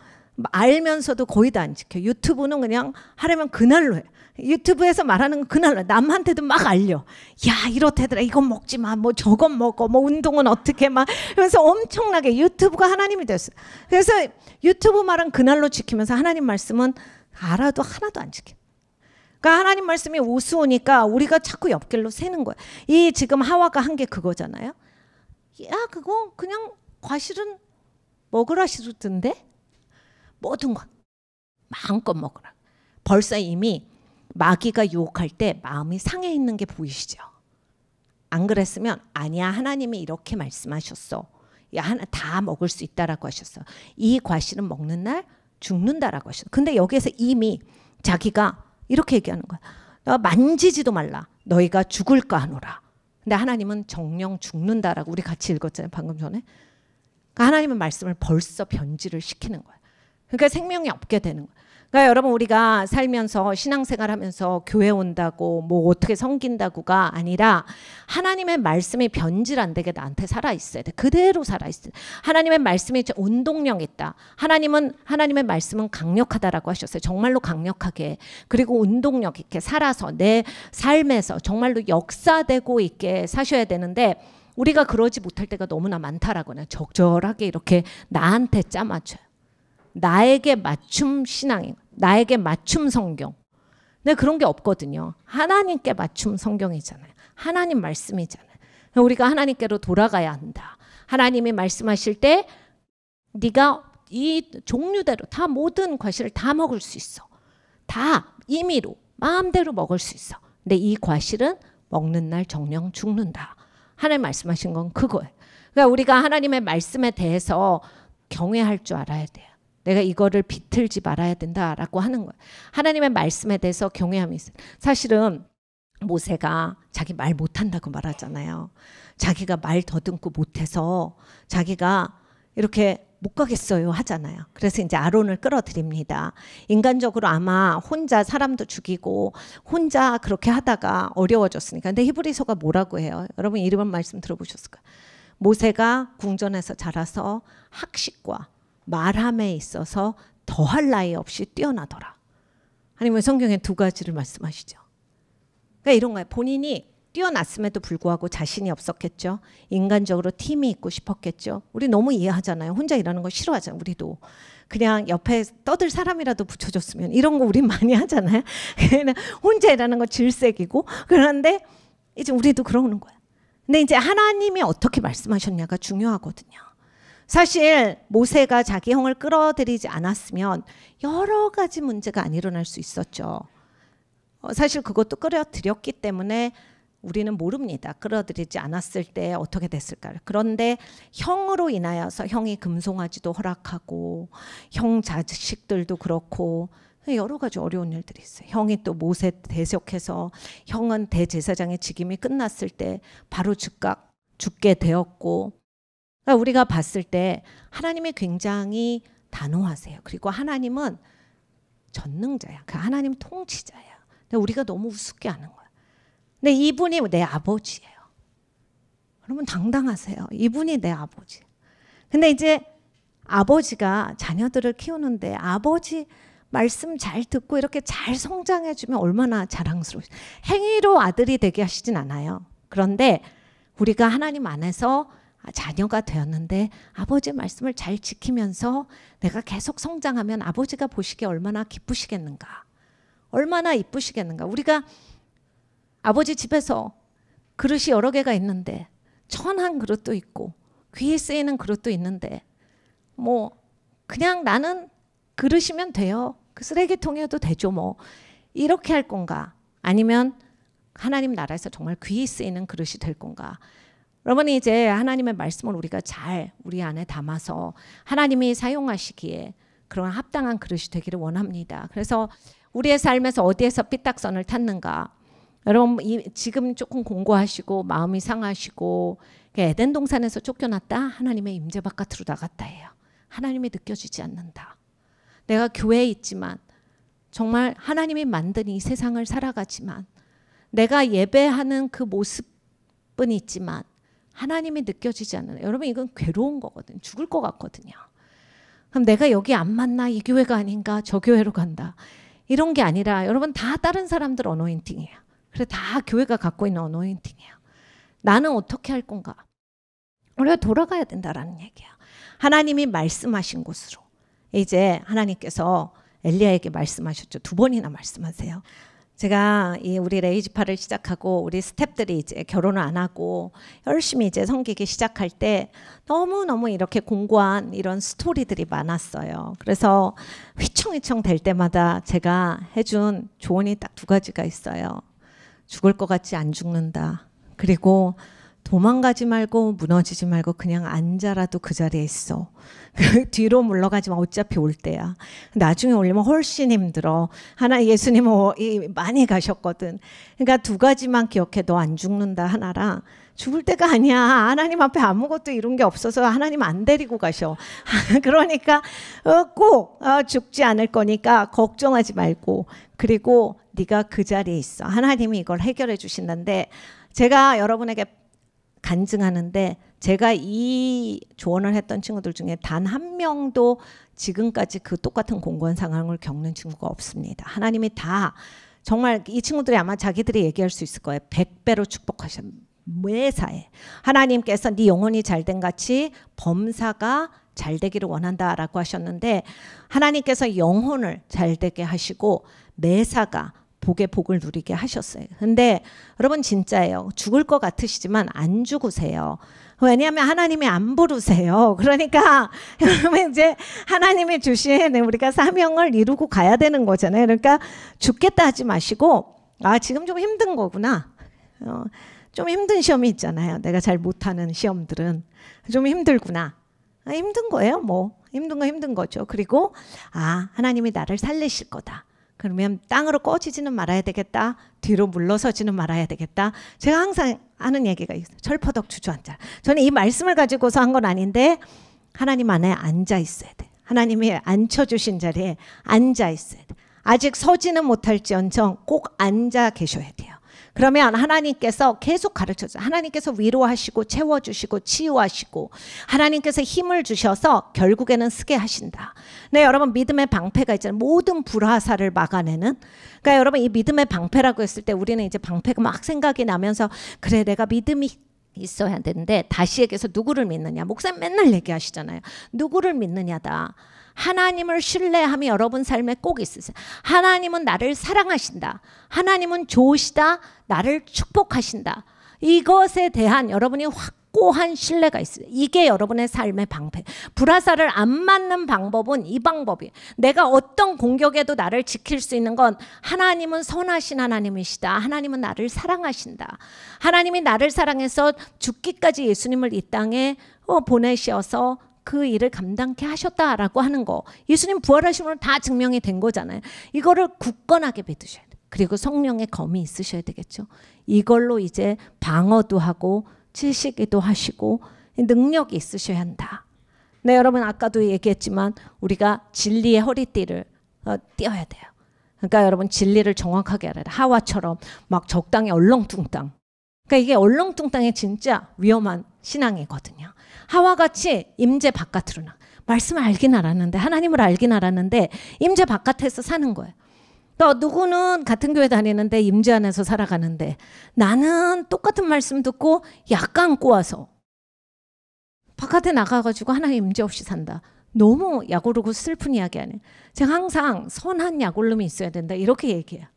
알면서도 거의 다 안 지켜. 유튜브는 그냥 하려면 그날로 해. 유튜브에서 말하는 건 그날로 해. 남한테도 막 알려. 야 이렇대더라. 이건 먹지 마. 뭐 저건 먹어. 뭐 운동은 어떻게 막. 그래서 엄청나게 유튜브가 하나님이 됐어요. 그래서 유튜브 말은 그날로 지키면서 하나님 말씀은 알아도 하나도 안 지켜. 그러니까 하나님 말씀이 우스우니까 우리가 자꾸 옆길로 새는 거야. 이 지금 하와가 한 게 그거잖아요. 야 그거 그냥 과실은 먹으라 시르던데 모든 것 마음껏 먹으라. 벌써 이미 마귀가 유혹할 때 마음이 상해 있는 게 보이시죠? 안 그랬으면 아니야 하나님이 이렇게 말씀하셨어. 야 하나 다 먹을 수 있다라고 하셨어. 이 과실은 먹는 날 죽는다라고 하셨어. 근데 여기에서 이미 자기가 이렇게 얘기하는 거야. 너 만지지도 말라. 너희가 죽을까 하노라. 근데 하나님은 정령 죽는다라고 우리 같이 읽었잖아요. 방금 전에. 그러니까 하나님의 말씀을 벌써 변질을 시키는 거야. 그러니까 생명이 없게 되는 거야. 그러니까 여러분 우리가 살면서 신앙생활하면서 교회 온다고 뭐 어떻게 섬긴다고가 아니라 하나님의 말씀이 변질 안 되게 나한테 살아있어야 돼. 그대로 살아있어야 돼. 하나님의 말씀이 운동력 있다. 하나님의 말씀은 강력하다라고 하셨어요. 정말로 강력하게. 그리고 운동력 있게 살아서 내 삶에서 정말로 역사되고 있게 사셔야 되는데 우리가 그러지 못할 때가 너무나 많다라고요. 적절하게 이렇게 나한테 짜맞춰요. 나에게 맞춤 신앙이에요. 나에게 맞춤 성경. 근데 그런 게 없거든요. 하나님께 맞춤 성경이잖아요. 하나님 말씀이잖아요. 우리가 하나님께로 돌아가야 한다. 하나님이 말씀하실 때 네가 이 종류대로 다 모든 과실을 다 먹을 수 있어. 다 임의로 마음대로 먹을 수 있어. 근데 이 과실은 먹는 날 정령 죽는다. 하나님 말씀하신 건 그거예요. 그러니까 우리가 하나님의 말씀에 대해서 경외할 줄 알아야 돼요. 내가 이거를 비틀지 말아야 된다라고 하는 거예요. 하나님의 말씀에 대해서 경외함이 있어요. 사실은 모세가 자기 말 못한다고 말하잖아요. 자기가 말 더듬고 못해서 자기가 이렇게 못 가겠어요 하잖아요. 그래서 이제 아론을 끌어들입니다. 인간적으로 아마 혼자 사람도 죽이고 혼자 그렇게 하다가 어려워졌으니까. 근데 히브리서가 뭐라고 해요? 여러분 이런 말씀 들어보셨을까요? 모세가 궁전에서 자라서 학식과 말함에 있어서 더할 나위 없이 뛰어나더라. 아니면 성경에 두 가지를 말씀하시죠. 그러니까 이런 거예요. 본인이 뛰어났음에도 불구하고 자신이 없었겠죠. 인간적으로 팀이 있고 싶었겠죠. 우리 너무 이해하잖아요. 혼자 일하는 거 싫어하잖아요. 우리도. 그냥 옆에 떠들 사람이라도 붙여줬으면 이런 거 우리 많이 하잖아요. 그냥 혼자 일하는 거 질색이고. 그런데 이제 우리도 그러는 거야. 근데 이제 하나님이 어떻게 말씀하셨냐가 중요하거든요. 사실 모세가 자기 형을 끌어들이지 않았으면 여러 가지 문제가 안 일어날 수 있었죠. 사실 그것도 끌어들였기 때문에 우리는 모릅니다. 끌어들이지 않았을 때 어떻게 됐을까. 그런데 형으로 인하여서 형이 금송아지도 허락하고 형 자식들도 그렇고 여러 가지 어려운 일들이 있어요. 형이 또 모세 대적해서 형은 대제사장의 직임이 끝났을 때 바로 즉각 죽게 되었고, 그러니까 우리가 봤을 때 하나님이 굉장히 단호하세요. 그리고 하나님은 전능자야. 그 하나님 통치자야. 근데 우리가 너무 우습게 하는 거야. 근데 이분이 내 아버지예요. 여러분 당당하세요. 이분이 내 아버지. 근데 이제 아버지가 자녀들을 키우는데 아버지 말씀 잘 듣고 이렇게 잘 성장해주면 얼마나 자랑스러워요. 행위로 아들이 되게 하시진 않아요. 그런데 우리가 하나님 안에서 자녀가 되었는데 아버지의 말씀을 잘 지키면서 내가 계속 성장하면 아버지가 보시기에 얼마나 기쁘시겠는가. 얼마나 이쁘시겠는가. 우리가 아버지 집에서 그릇이 여러 개가 있는데 천한 그릇도 있고 귀에 쓰이는 그릇도 있는데 뭐 그냥 나는 그릇이면 돼요. 그 쓰레기통이어도 되죠 뭐. 이렇게 할 건가? 아니면 하나님 나라에서 정말 귀에 쓰이는 그릇이 될 건가? 여러분이 이제 하나님의 말씀을 우리가 잘 우리 안에 담아서 하나님이 사용하시기에 그런 합당한 그릇이 되기를 원합니다. 그래서 우리의 삶에서 어디에서 삐딱선을 탔는가? 여러분 지금 조금 공고하시고 마음이 상하시고 에덴 동산에서 쫓겨났다? 하나님의 임재 바깥으로 나갔다 해요. 하나님이 느껴지지 않는다. 내가 교회에 있지만 정말 하나님이 만든 이 세상을 살아가지만 내가 예배하는 그 모습은 있지만 하나님이 느껴지지 않는, 여러분 이건 괴로운 거거든요. 죽을 것 같거든요. 그럼 내가 여기 안 맞나? 이 교회가 아닌가? 저 교회로 간다. 이런 게 아니라 여러분 다 다른 사람들 어노인팅이에요. 그래 다 교회가 갖고 있는 어노인팅이에요. 나는 어떻게 할 건가? 우리가 돌아가야 된다라는 얘기야. 하나님이 말씀하신 곳으로. 이제 하나님께서 엘리야에게 말씀하셨죠. 2번이나 말씀하세요. 제가 우리 레이지파를 시작하고 우리 스탭들이 이제 결혼을 안 하고 열심히 이제 섬기기 시작할 때 너무너무 이렇게 공고한 이런 스토리들이 많았어요. 그래서 휘청휘청 될 때마다 제가 해준 조언이 딱 2가지가 있어요. 죽을 것 같지 안 죽는다. 그리고 도망가지 말고 무너지지 말고 그냥 앉아라도 그 자리에 있어. 뒤로 물러가지 마. 어차피 올 때야. 나중에 올리면 훨씬 힘들어. 예수님은 많이 가셨거든. 그러니까 2가지만 기억해. 너 안 죽는다 하나랑 죽을 때가 아니야. 하나님 앞에 아무것도 이룬 게 없어서 하나님 안 데리고 가셔. 그러니까 꼭 죽지 않을 거니까 걱정하지 말고, 그리고 네가 그 자리에 있어. 하나님이 이걸 해결해 주신다는데, 제가 여러분에게 간증하는데 제가 이 조언을 했던 친구들 중에 단 1명도 지금까지 그 똑같은 공고한 상황을 겪는 친구가 없습니다. 하나님이 다 정말 이 친구들이 아마 자기들이 얘기할 수 있을 거예요. 100배로 축복하셨. 매사에 하나님께서 네 영혼이 잘된 같이 범사가 잘되기를 원한다라고 하셨는데, 하나님께서 영혼을 잘되게 하시고 매사가 복의 복을 누리게 하셨어요. 근데 여러분 진짜예요. 죽을 것 같으시지만 안 죽으세요. 왜냐하면 하나님이 안 부르세요. 그러니까 여러분 이제 하나님이 주신 우리가 사명을 이루고 가야 되는 거잖아요. 그러니까 죽겠다 하지 마시고, 지금 좀 힘든 거구나. 좀 힘든 시험이 있잖아요. 내가 잘 못하는 시험들은 좀 힘들구나. 힘든 거예요. 뭐 힘든 거 힘든 거죠. 그리고 하나님이 나를 살리실 거다. 그러면 땅으로 꺼지지는 말아야 되겠다. 뒤로 물러서지는 말아야 되겠다. 제가 항상 하는 얘기가 있어요. 철퍼덕 주저앉아. 저는 이 말씀을 가지고서 한 건 아닌데 하나님 안에 앉아 있어야 돼. 하나님이 앉혀주신 자리에 앉아 있어야 돼. 아직 서지는 못할지언정 꼭 앉아 계셔야 돼요. 그러면 하나님께서 계속 가르쳐줘요. 하나님께서 위로하시고 채워주시고 치유하시고 하나님께서 힘을 주셔서 결국에는 쓰게 하신다. 네, 여러분 믿음의 방패가 있잖아요. 모든 불화살을 막아내는. 그러니까 여러분 이 믿음의 방패라고 했을 때 우리는 이제 방패가 막 생각이 나면서 그래 내가 믿음이 있어야 되는데, 다시 얘기해서 누구를 믿느냐. 목사님 맨날 얘기하시잖아요. 누구를 믿느냐다. 하나님을 신뢰함이 여러분 삶에 꼭 있으세요. 하나님은 나를 사랑하신다. 하나님은 좋으시다. 나를 축복하신다. 이것에 대한 여러분이 확고한 신뢰가 있어요. 이게 여러분의 삶의 방패. 불화살을 안 맞는 방법은 이 방법이에요. 내가 어떤 공격에도 나를 지킬 수 있는 건 하나님은 선하신 하나님이시다. 하나님은 나를 사랑하신다. 하나님이 나를 사랑해서 죽기까지 예수님을 이 땅에 보내셔서 그 일을 감당케 하셨다라고 하는 거. 예수님 부활하심으로 다 증명이 된 거잖아요. 이거를 굳건하게 믿으셔야 돼요. 그리고 성령의 검이 있으셔야 되겠죠. 이걸로 이제 방어도 하고 지시기도 하시고 능력이 있으셔야 한다. 네, 여러분 아까도 얘기했지만 우리가 진리의 허리띠를 띄어야 돼요. 그러니까 여러분 진리를 정확하게 알아야 돼요. 하와처럼 막 적당히 얼렁뚱땅. 그러니까 이게 얼렁뚱땅이 진짜 위험한 신앙이거든요. 하와같이 임재 바깥으로 나. 말씀을 알긴 알았는데, 하나님을 알긴 알았는데 임재 바깥에서 사는 거예요. 또 누구는 같은 교회 다니는데 임재 안에서 살아가는데, 나는 똑같은 말씀 듣고 약간 꼬아서 바깥에 나가가지고 하나님 임재 없이 산다. 너무 약오르고 슬픈 이야기 아니에요. 제가 항상 선한 약올름이 있어야 된다 이렇게 얘기해요.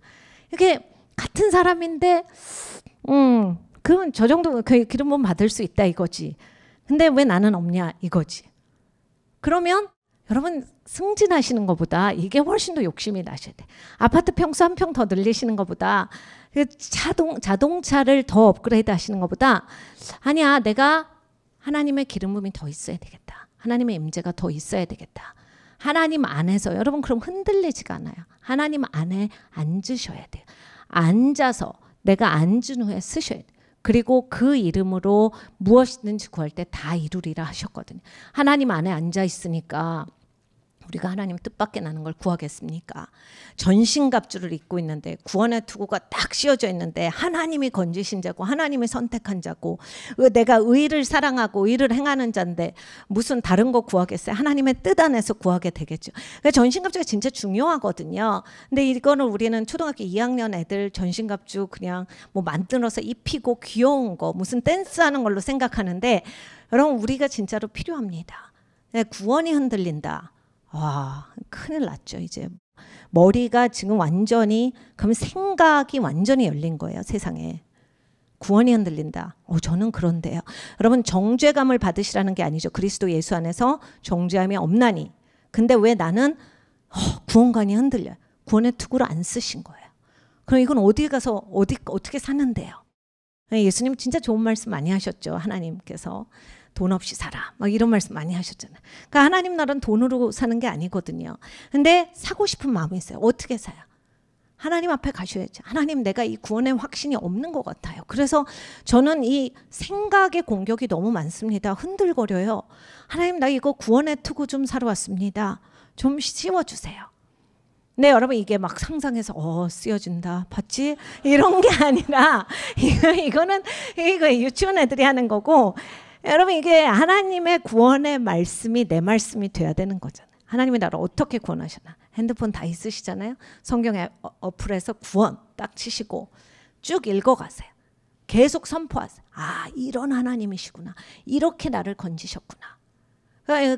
이게 같은 사람인데 그럼 저 정도 기름 부음 받을 수 있다 이거지. 근데 왜 나는 없냐 이거지. 그러면 여러분 승진하시는 것보다 이게 훨씬 더 욕심이 나셔야 돼. 아파트 평수 한 평 더 늘리시는 것보다, 자동차를 더 업그레이드 하시는 것보다, 아니야 내가 하나님의 기름 부음이 더 있어야 되겠다. 하나님의 임재가 더 있어야 되겠다. 하나님 안에서 여러분 그럼 흔들리지가 않아요. 하나님 안에 앉으셔야 돼요. 앉아서 내가 앉은 후에 쓰셔야 돼요. 그리고 그 이름으로 무엇이든지 구할 때 다 이루리라 하셨거든요. 하나님 안에 앉아 있으니까 우리가 하나님 뜻밖의 나는 걸 구하겠습니까? 전신갑주를 입고 있는데 구원의 투구가 딱 씌워져 있는데 하나님이 건지신 자고 하나님이 선택한 자고 내가 의를 사랑하고 의를 행하는 자인데 무슨 다른 거 구하겠어요? 하나님의 뜻 안에서 구하게 되겠죠. 그러니까 전신갑주가 진짜 중요하거든요. 근데 이거는 우리는 초등학교 2학년 애들 전신갑주 그냥 뭐 만들어서 입히고 귀여운 거 무슨 댄스하는 걸로 생각하는데 여러분 우리가 진짜로 필요합니다. 구원이 흔들린다. 와, 큰일 났죠. 이제 머리가 지금 완전히 그럼 생각이 완전히 열린 거예요. 세상에. 구원이 흔들린다. 저는 그런데요. 여러분 정죄감을 받으시라는 게 아니죠. 그리스도 예수 안에서 정죄함이 없나니. 근데 왜 나는 구원관이 흔들려요. 구원의 투구를 안 쓰신 거예요. 그럼 이건 어디 가서 어떻게 사는데요. 예수님 진짜 좋은 말씀 많이 하셨죠. 하나님께서. 돈 없이 살아. 막 이런 말씀 많이 하셨잖아요. 그러니까 하나님 나라는 돈으로 사는 게 아니거든요. 근데 사고 싶은 마음이 있어요. 어떻게 사요? 하나님 앞에 가셔야죠. 하나님 내가 이 구원의 확신이 없는 것 같아요. 그래서 저는 이 생각의 공격이 너무 많습니다. 흔들거려요. 하나님 나 이거 구원의 투구 좀 사러 왔습니다. 좀 씌워주세요. 네, 여러분 이게 막 상상해서 쓰여준다 봤지? 이런 게 아니라 이거 유치원 애들이 하는 거고 여러분 이게 하나님의 구원의 말씀이 내 말씀이 돼야 되는 거잖아요. 하나님이 나를 어떻게 구원하셨나. 핸드폰 다 있으시잖아요. 성경 어플에서 구원 딱 치시고 쭉 읽어가세요. 계속 선포하세요. 아 이런 하나님이시구나. 이렇게 나를 건지셨구나.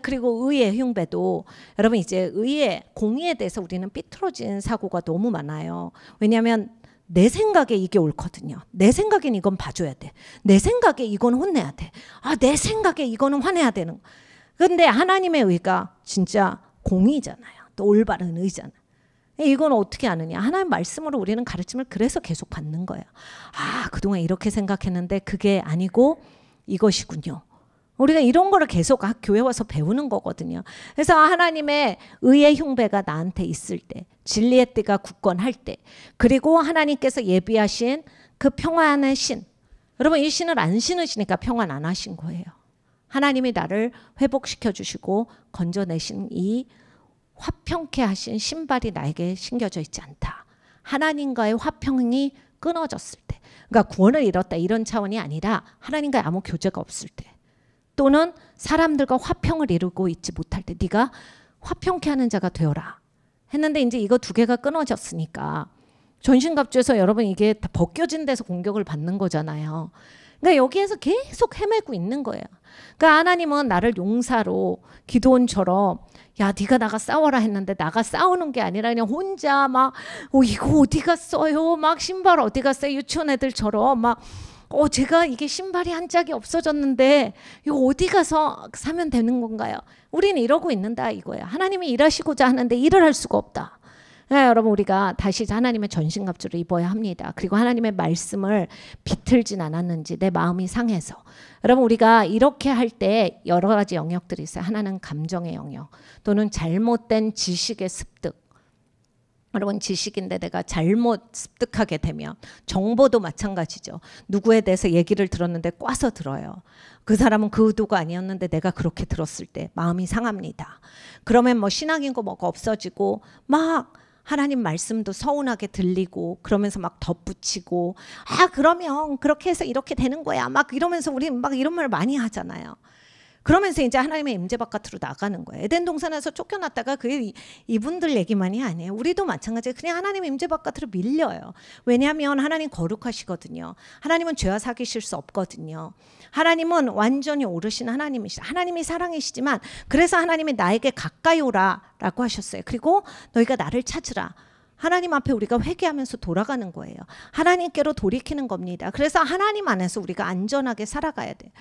그리고 의의 흉배도 여러분 이제 의의 공의에 대해서 우리는 삐뚤어진 사고가 너무 많아요. 왜냐하면 내 생각에 이게 옳거든요. 내 생각엔 이건 봐줘야 돼. 내 생각에 이건 혼내야 돼. 내 생각에 이거는 화내야 되는. 그런데 하나님의 의가 진짜 공의잖아요. 또 올바른 의잖아요. 이건 어떻게 아느냐. 하나님 말씀으로 우리는 가르침을 그래서 계속 받는 거예요. 그동안 이렇게 생각했는데 그게 아니고 이것이군요. 우리가 이런 거를 계속 교회 와서 배우는 거거든요. 그래서 하나님의 의의 흉배가 나한테 있을 때, 진리의 띠가 굳건할 때, 그리고 하나님께서 예비하신 그 평안의 신. 여러분 이 신을 안 신으시니까 평안 안 하신 거예요. 하나님이 나를 회복시켜 주시고 건져내신 이 화평케 하신 신발이 나에게 신겨져 있지 않다. 하나님과의 화평이 끊어졌을 때. 그러니까 구원을 잃었다 이런 차원이 아니라 하나님과의 아무 교제가 없을 때. 또는 사람들과 화평을 이루고 있지 못할 때 네가 화평케 하는 자가 되어라 했는데 이제 이거 두 개가 끊어졌으니까 전신갑주에서 여러분 이게 다 벗겨진 데서 공격을 받는 거잖아요. 그러니까 여기에서 계속 헤매고 있는 거예요. 그러니까 하나님은 나를 용사로 기도원처럼 야 네가 나가 싸워라 했는데 나가 싸우는 게 아니라 그냥 혼자 막 이거 어디 갔어요? 막 신발 어디 갔어요? 유치원 애들처럼 막 제가 이게 신발이 한 짝이 없어졌는데 이거 어디 가서 사면 되는 건가요? 우리는 이러고 있는다 이거예요. 하나님이 일하시고자 하는데 일을 할 수가 없다. 네, 여러분 우리가 다시 하나님의 전신갑주를 입어야 합니다. 그리고 하나님의 말씀을 비틀진 않았는지 내 마음이 상해서. 여러분 우리가 이렇게 할 때 여러 가지 영역들이 있어요. 하나는 감정의 영역 또는 잘못된 지식의 습득. 여러분 지식인데 내가 잘못 습득하게 되면 정보도 마찬가지죠. 누구에 대해서 얘기를 들었는데 꽈서 들어요. 그 사람은 그 의도가 아니었는데 내가 그렇게 들었을 때 마음이 상합니다. 그러면 뭐 신앙인 거 뭐가 없어지고 막 하나님 말씀도 서운하게 들리고 그러면서 막 덧붙이고 그러면 그렇게 해서 이렇게 되는 거야 막 이러면서 우리 막 이런 말 많이 하잖아요. 그러면서 이제 하나님의 임재 바깥으로 나가는 거예요. 에덴 동산에서 쫓겨났다가 그게 이분들 얘기만이 아니에요. 우리도 마찬가지예요. 그냥 하나님의 임재 바깥으로 밀려요. 왜냐하면 하나님 거룩하시거든요. 하나님은 죄와 사귀실 수 없거든요. 하나님은 완전히 오르신 하나님이시다. 하나님이 사랑이시지만 그래서 하나님이 나에게 가까이 오라라고 하셨어요. 그리고 너희가 나를 찾으라. 하나님 앞에 우리가 회개하면서 돌아가는 거예요. 하나님께로 돌이키는 겁니다. 그래서 하나님 안에서 우리가 안전하게 살아가야 돼요.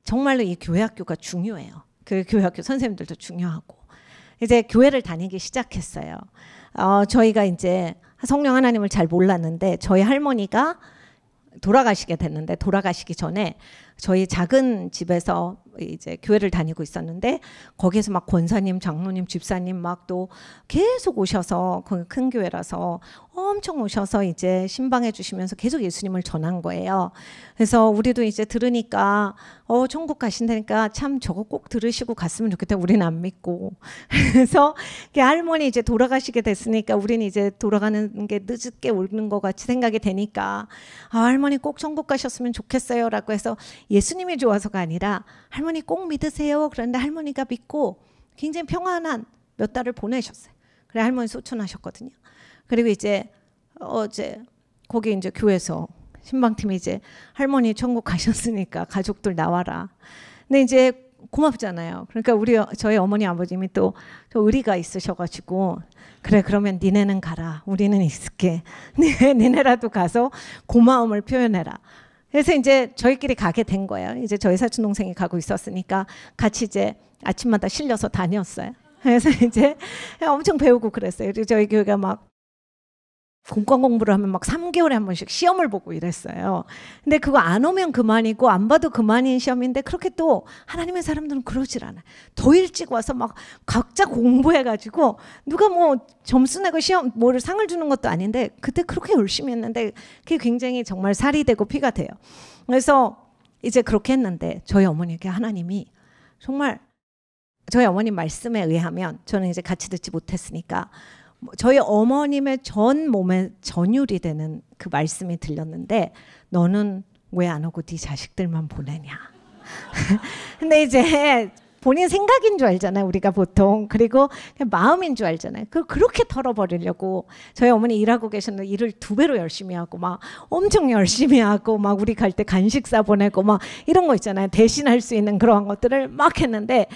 정말로 이 교회학교가 중요해요. 그 교회학교 선생님들도 중요하고 이제 교회를 다니기 시작했어요. 저희가 이제 성령 하나님을 잘 몰랐는데 저희 할머니가 돌아가시게 됐는데 돌아가시기 전에 저희 작은 집에서 이제 교회를 다니고 있었는데 거기에서 막 권사님, 장로님, 집사님 막 또 계속 오셔서 그 큰 교회라서 엄청 오셔서 이제 신방해 주시면서 계속 예수님을 전한 거예요. 그래서 우리도 이제 들으니까 천국 가신다니까 참 저거 꼭 들으시고 갔으면 좋겠다. 우리는 안 믿고. 그래서 할머니 이제 돌아가시게 됐으니까 우리는 이제 돌아가는 게 늦게 오는 것 같이 생각이 되니까 할머니 꼭 천국 가셨으면 좋겠어요 라고 해서 예수님이 좋아서가 아니라 할머니 꼭 믿으세요. 그런데 할머니가 믿고 굉장히 평안한 몇 달을 보내셨어요. 그래 할머니 소천하셨거든요. 그리고 이제 어제 거기 이제 교회에서 신방팀이 이제 할머니 천국 가셨으니까 가족들 나와라. 근데 이제 고맙잖아요. 그러니까 저희 어머니 아버님이 또 의리가 있으셔가지고 그래 그러면 니네는 가라. 우리는 있을게. 니네라도 가서 고마움을 표현해라. 그래서 이제 저희끼리 가게 된 거예요. 이제 저희 사촌 동생이 가고 있었으니까 같이 이제 아침마다 실려서 다녔어요. 그래서 이제 엄청 배우고 그랬어요. 그리고 저희 교회가 막 공과 공부를 하면 막 3개월에 한 번씩 시험을 보고 이랬어요. 근데 그거 안 오면 그만이고 안 봐도 그만인 시험인데 그렇게 또 하나님의 사람들은 그러질 않아요. 더 일찍 와서 막 각자 공부해가지고 누가 뭐 점수 내고 시험 뭐를 상을 주는 것도 아닌데 그때 그렇게 열심히 했는데 그게 굉장히 정말 살이 되고 피가 돼요. 그래서 이제 그렇게 했는데 저희 어머니에게 하나님이 정말 저희 어머님 말씀에 의하면 저는 이제 같이 듣지 못했으니까 저희 어머님의 전 몸에 전율이 되는 그 말씀이 들렸는데 너는 왜 안 오고 네 자식들만 보내냐. 근데 이제 본인 생각인 줄 알잖아요. 우리가 보통. 그리고 그냥 마음인 줄 알잖아요. 그렇게 털어버리려고 저희 어머니 일하고 계셨는데 일을 2배로 열심히 하고 막 엄청 열심히 하고 막 우리 갈 때 간식 싸보내고 막 이런 거 있잖아요. 대신할 수 있는 그런 것들을 막 했는데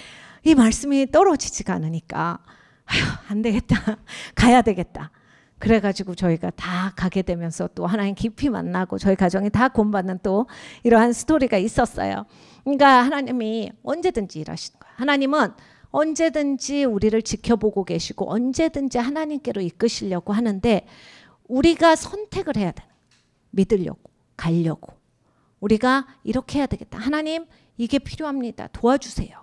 이 말씀이 떨어지지가 않으니까 안 되겠다. 가야 되겠다. 그래가지고 저희가 다 가게 되면서 또 하나님 깊이 만나고 저희 가정이 다 구원받는 또 이러한 스토리가 있었어요. 그러니까 하나님이 언제든지 일하시는 거예요. 하나님은 언제든지 우리를 지켜보고 계시고 언제든지 하나님께로 이끄시려고 하는데 우리가 선택을 해야 되는 거예요. 믿으려고 가려고 우리가 이렇게 해야 되겠다. 하나님 이게 필요합니다. 도와주세요.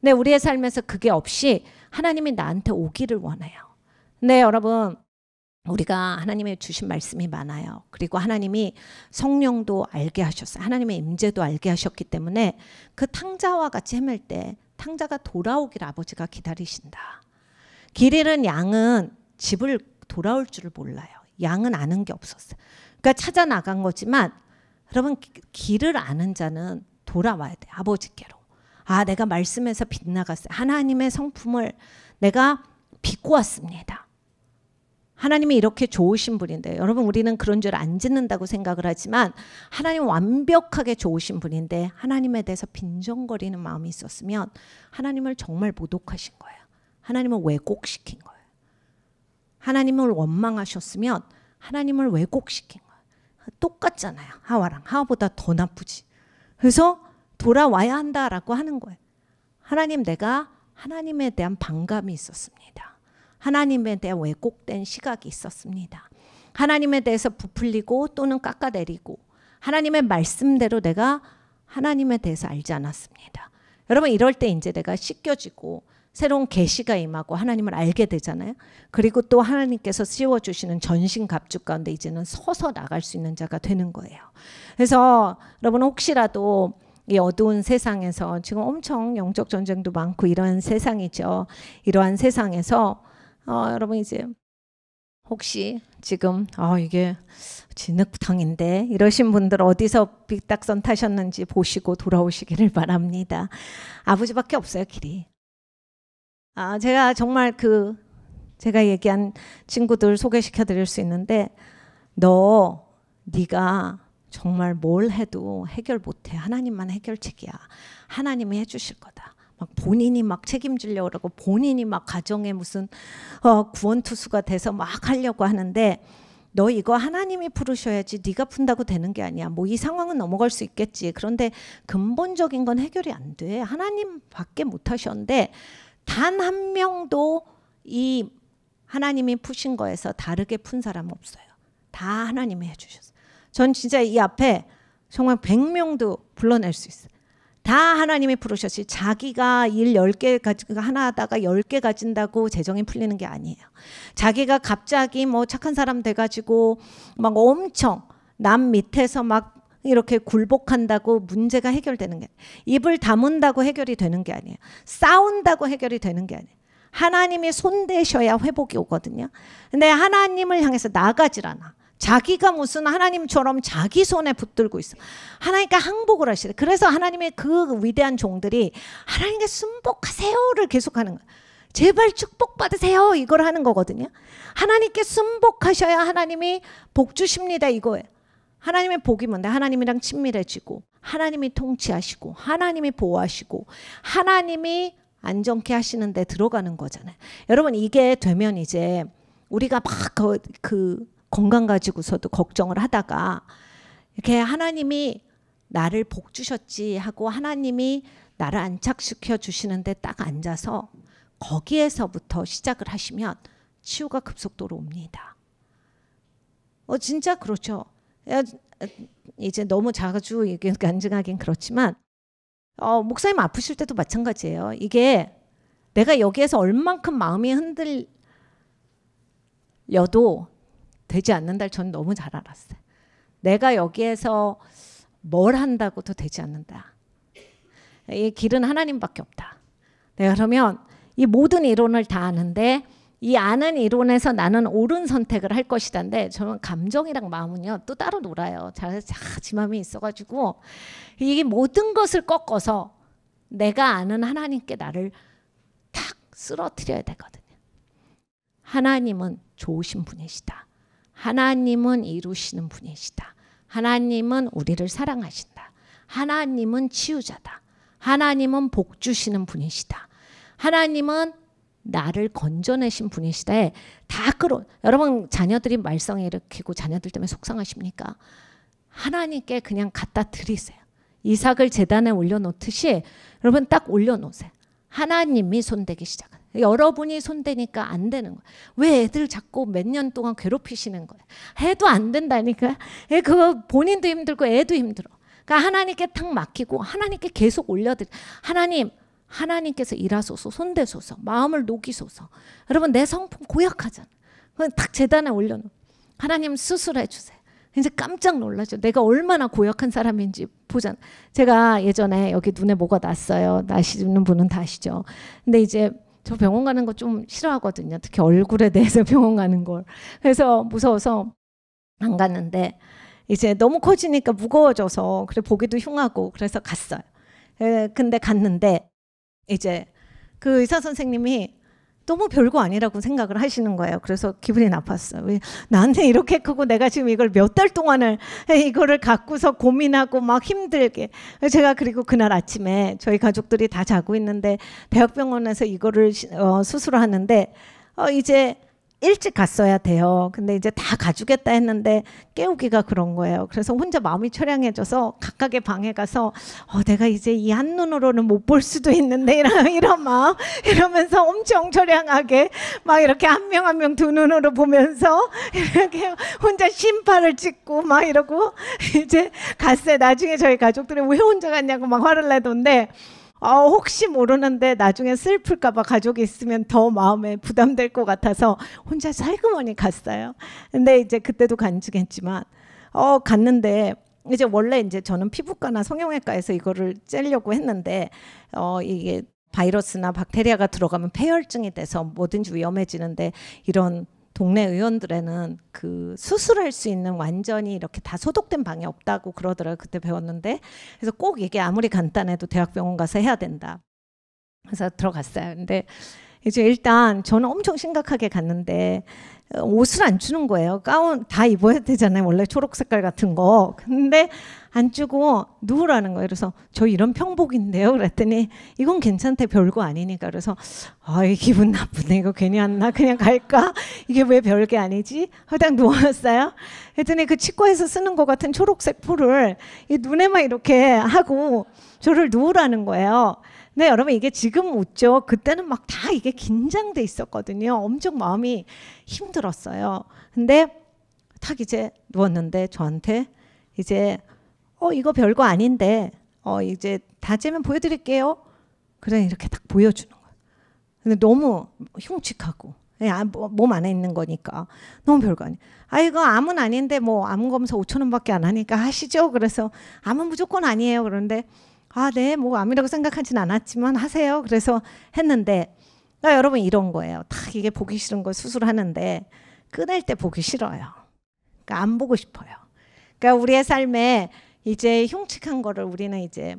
근데 우리의 삶에서 그게 없이 하나님이 나한테 오기를 원해요. 네, 여러분 우리가 하나님의 주신 말씀이 많아요. 그리고 하나님이 성령도 알게 하셨어요. 하나님의 임재도 알게 하셨기 때문에 그 탕자와 같이 헤맬 때 탕자가 돌아오기를 아버지가 기다리신다. 길 잃은 양은 집을 돌아올 줄을 몰라요. 양은 아는 게 없었어요. 그러니까 찾아 나간 거지만 여러분 길을 아는 자는 돌아와야 돼요. 아버지께로. 내가 말씀에서 빗나갔어요. 하나님의 성품을 내가 빚고 왔습니다. 하나님이 이렇게 좋으신 분인데 여러분 우리는 그런 줄 안 짓는다고 생각을 하지만 하나님 완벽하게 좋으신 분인데 하나님에 대해서 빈정거리는 마음이 있었으면 하나님을 정말 모독하신 거예요. 하나님을 왜곡시킨 거예요. 하나님을 원망하셨으면 하나님을 왜곡시킨 거예요. 똑같잖아요. 하와랑. 하와보다 더 나쁘지. 그래서 돌아와야 한다라고 하는 거예요. 하나님 내가 하나님에 대한 반감이 있었습니다. 하나님에 대한 왜곡된 시각이 있었습니다. 하나님에 대해서 부풀리고 또는 깎아내리고 하나님의 말씀대로 내가 하나님에 대해서 알지 않았습니다. 여러분 이럴 때 이제 내가 씻겨지고 새로운 계시가 임하고 하나님을 알게 되잖아요. 그리고 또 하나님께서 씌워주시는 전신갑주 가운데 이제는 서서 나갈 수 있는 자가 되는 거예요. 그래서 여러분 혹시라도 이 어두운 세상에서 지금 엄청 영적 전쟁도 많고 이러한 세상이죠. 이러한 세상에서 여러분 이제 혹시 지금 이게 진흙탕인데 이러신 분들 어디서 빅닥선 타셨는지 보시고 돌아오시기를 바랍니다. 아버지밖에 없어요 길이. 제가 정말 제가 얘기한 친구들 소개시켜 드릴 수 있는데 네가 정말 뭘 해도 해결 못해. 하나님만 해결책이야. 하나님이 해주실 거다. 막 본인이 막 책임지려고 그러고 본인이 막 가정에 무슨 구원투수가 돼서 막 하려고 하는데 너 이거 하나님이 풀으셔야지 네가 푼다고 되는 게 아니야. 뭐 이 상황은 넘어갈 수 있겠지. 그런데 근본적인 건 해결이 안 돼. 하나님밖에 못 하셨는데 단 한 명도 이 하나님이 푸신 거에서 다르게 푼 사람 없어요. 다 하나님이 해주셨어요. 전 진짜 이 앞에 정말 100명도 불러낼 수 있어요. 다 하나님이 부르셨지 자기가 일 10개 하나 하다가 10개 가진다고 재정이 풀리는 게 아니에요. 자기가 갑자기 뭐 착한 사람 돼가지고 막 엄청 남 밑에서 막 이렇게 굴복한다고 문제가 해결되는 게 아니에요. 입을 다문다고 해결이 되는 게 아니에요. 싸운다고 해결이 되는 게 아니에요. 하나님이 손대셔야 회복이 오거든요. 근데 하나님을 향해서 나가질 않아. 자기가 무슨 하나님처럼 자기 손에 붙들고 있어. 하나님께 항복을 하시래. 그래서 하나님의 그 위대한 종들이 하나님께 순복하세요를 계속하는 거예요. 제발 축복받으세요 이걸 하는 거거든요. 하나님께 순복하셔야 하나님이 복 주십니다 이거예요. 하나님의 복이 뭔데? 하나님이랑 친밀해지고 하나님이 통치하시고 하나님이 보호하시고 하나님이 안정케 하시는 데 들어가는 거잖아요. 여러분 이게 되면 이제 우리가 막 그 건강 가지고서도 걱정을 하다가 이렇게 하나님이 나를 복 주셨지 하고 하나님이 나를 안착시켜 주시는데 딱 앉아서 거기에서부터 시작을 하시면 치유가 급속도로 옵니다. 진짜 그렇죠. 이제 너무 자주 이게 간증하긴 그렇지만 목사님 아프실 때도 마찬가지예요. 이게 내가 여기에서 얼만큼 마음이 흔들려도 되지 않는다를 전 너무 잘 알았어요. 내가 여기에서 뭘 한다고도 되지 않는다. 이 길은 하나님밖에 없다. 내가 그러면 이 모든 이론을 다 아는데 이 아는 이론에서 나는 옳은 선택을 할 것이다인데 저는 감정이랑 마음은요 또 따로 놀아요. 지 맘이 있어가지고 이 모든 것을 꺾어서 내가 아는 하나님께 나를 탁 쓰러뜨려야 되거든요. 하나님은 좋으신 분이시다. 하나님은 이루시는 분이시다. 하나님은 우리를 사랑하신다. 하나님은 치유자다. 하나님은 복 주시는 분이시다. 하나님은 나를 건져내신 분이시다에 다 여러분 자녀들이 말썽 일으키고 자녀들 때문에 속상하십니까? 하나님께 그냥 갖다 드리세요. 이삭을 제단에 올려놓듯이 여러분 딱 올려놓으세요. 하나님이 손대기 시작해요. 여러분이 손대니까 안 되는 거예요. 왜 애들 자꾸 몇 년 동안 괴롭히시는 거예요? 해도 안 된다니까. 그거 본인도 힘들고 애도 힘들어. 그러니까 하나님께 탁 맡기고 하나님께 계속 올려드려. 하나님께서 일하소서, 손대소서, 마음을 녹이소서. 여러분 내 성품 고약하잖아. 그건 딱 재단에 올려놓고 하나님 수술해 주세요. 이제 깜짝 놀라죠. 내가 얼마나 고약한 사람인지 보잖아. 제가 예전에 여기 눈에 뭐가 났어요. 나시는 분은 다 아시죠. 근데 이제 저 병원 가는 거 좀 싫어하거든요. 특히 얼굴에 대해서 병원 가는 걸. 그래서 무서워서 안 갔는데 이제 너무 커지니까 무거워져서 그래 보기도 흉하고 그래서 갔어요. 근데 갔는데 이제 그 의사 선생님이 너무 별거 아니라고 생각을 하시는 거예요. 그래서 기분이 나빴어요. 왜 나한테 이렇게 크고 내가 지금 이걸 몇 달 동안을 이거를 갖고서 고민하고 막 힘들게. 제가 그리고 그날 아침에 저희 가족들이 다 자고 있는데 대학병원에서 이거를 수술을 하는데 이제 일찍 갔어야 돼요. 근데 이제 다 가주겠다 했는데 깨우기가 그런 거예요. 그래서 혼자 마음이 처량해져서 각각의 방에 가서 내가 이제 이 한눈으로는 못 볼 수도 있는데 이런 마음 이러면서 엄청 처량하게 막 이렇게 한 명 한 명 두 눈으로 보면서 이렇게 혼자 심파를 찍고 막 이러고 이제 갔어요. 나중에 저희 가족들이 왜 혼자 갔냐고 막 화를 내던데 혹시 모르는데 나중에 슬플까 봐 가족이 있으면 더 마음에 부담될 것 같아서 혼자 살그머니 갔어요. 근데 이제 그때도 간증했지만 갔는데 이제 원래 이제 저는 피부과나 성형외과에서 이거를 째려고 했는데 이게 바이러스나 박테리아가 들어가면 폐혈증이 돼서 뭐든지 위험해지는데 이런 동네 의원들에는 그 수술할 수 있는 완전히 이렇게 다 소독된 방이 없다고 그러더라고요. 그때 배웠는데. 그래서 꼭 이게 아무리 간단해도 대학병원 가서 해야 된다. 그래서 들어갔어요. 근데 이제 일단 저는 엄청 심각하게 갔는데 옷을 안 주는 거예요. 가운 다 입어야 되잖아요. 원래 초록 색깔 같은 거. 근데 안 주고 누우라는 거예요. 그래서 저 이런 평복인데요. 그랬더니 이건 괜찮대. 별거 아니니까. 그래서 이 기분 나쁘네. 이거 괜히 왔나? 그냥 갈까? 이게 왜 별게 아니지? 딱 누웠어요. 그랬더니 그 치과에서 쓰는 것 같은 초록색 풀을 이 눈에만 이렇게 하고 저를 누우라는 거예요. 네, 여러분 이게 지금 웃죠. 그때는 막 다 이게 긴장돼 있었거든요. 엄청 마음이 힘들었어요. 근데 딱 이제 누웠는데 저한테 이제 이거 별거 아닌데 이제 다 재면 보여드릴게요. 그래 이렇게 딱 보여주는 거예요. 근데 너무 흉측하고 몸 안에 있는 거니까 너무 별거 아니에요. 이거 암은 아닌데 뭐 암 검사 5,000원밖에 안 하니까 하시죠. 그래서 암은 무조건 아니에요. 그런데 네, 뭐 암이라고 생각하진 않았지만 하세요. 그래서 했는데 여러분 이런 거예요. 딱 이게 보기 싫은 거 수술하는데 끊을 때 보기 싫어요. 그러니까 안 보고 싶어요. 그러니까 우리의 삶에 이제 흉측한 거를 우리는 이제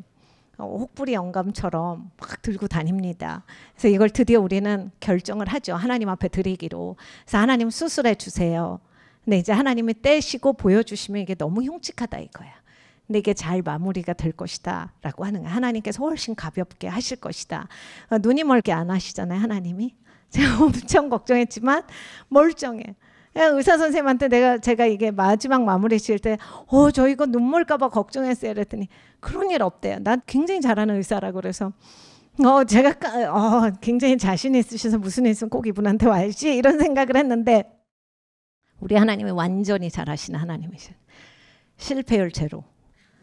혹부리 영감처럼 막 들고 다닙니다. 그래서 이걸 드디어 우리는 결정을 하죠. 하나님 앞에 드리기로. 그래서 하나님 수술해 주세요. 근데 이제 하나님이 떼시고 보여주시면 이게 너무 흉측하다 이거야. 근데 이게 잘 마무리가 될 것이다 라고 하는 거야. 하나님께서 훨씬 가볍게 하실 것이다. 눈이 멀게 안 하시잖아요. 하나님이. 제가 엄청 걱정했지만 멀쩡해. 의사 선생님한테 제가 이게 마지막 마무리 지을 때 저 이거 눈물까 봐 걱정했어요. 그랬더니 그런 일 없대요. 난 굉장히 잘하는 의사라고 그래서 제가 굉장히 자신 있으셔서 무슨 일 있으면 꼭 이분한테 와야지 이런 생각을 했는데 우리 하나님이 완전히 잘하시는 하나님이셔. 실패율 제로.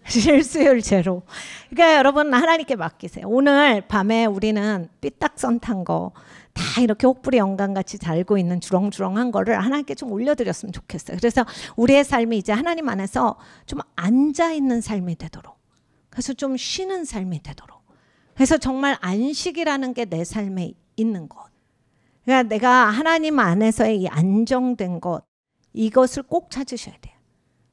실수율 제로. 그러니까 여러분 하나님께 맡기세요. 오늘 밤에 우리는 삐딱선 탄 거 다 이렇게 혹부리 영감같이 달고 있는 주렁주렁한 거를 하나님께 좀 올려드렸으면 좋겠어요. 그래서 우리의 삶이 이제 하나님 안에서 좀 앉아있는 삶이 되도록, 그래서 좀 쉬는 삶이 되도록, 그래서 정말 안식이라는 게 내 삶에 있는 것, 그러니까 내가 하나님 안에서의 이 안정된 것, 이것을 꼭 찾으셔야 돼요.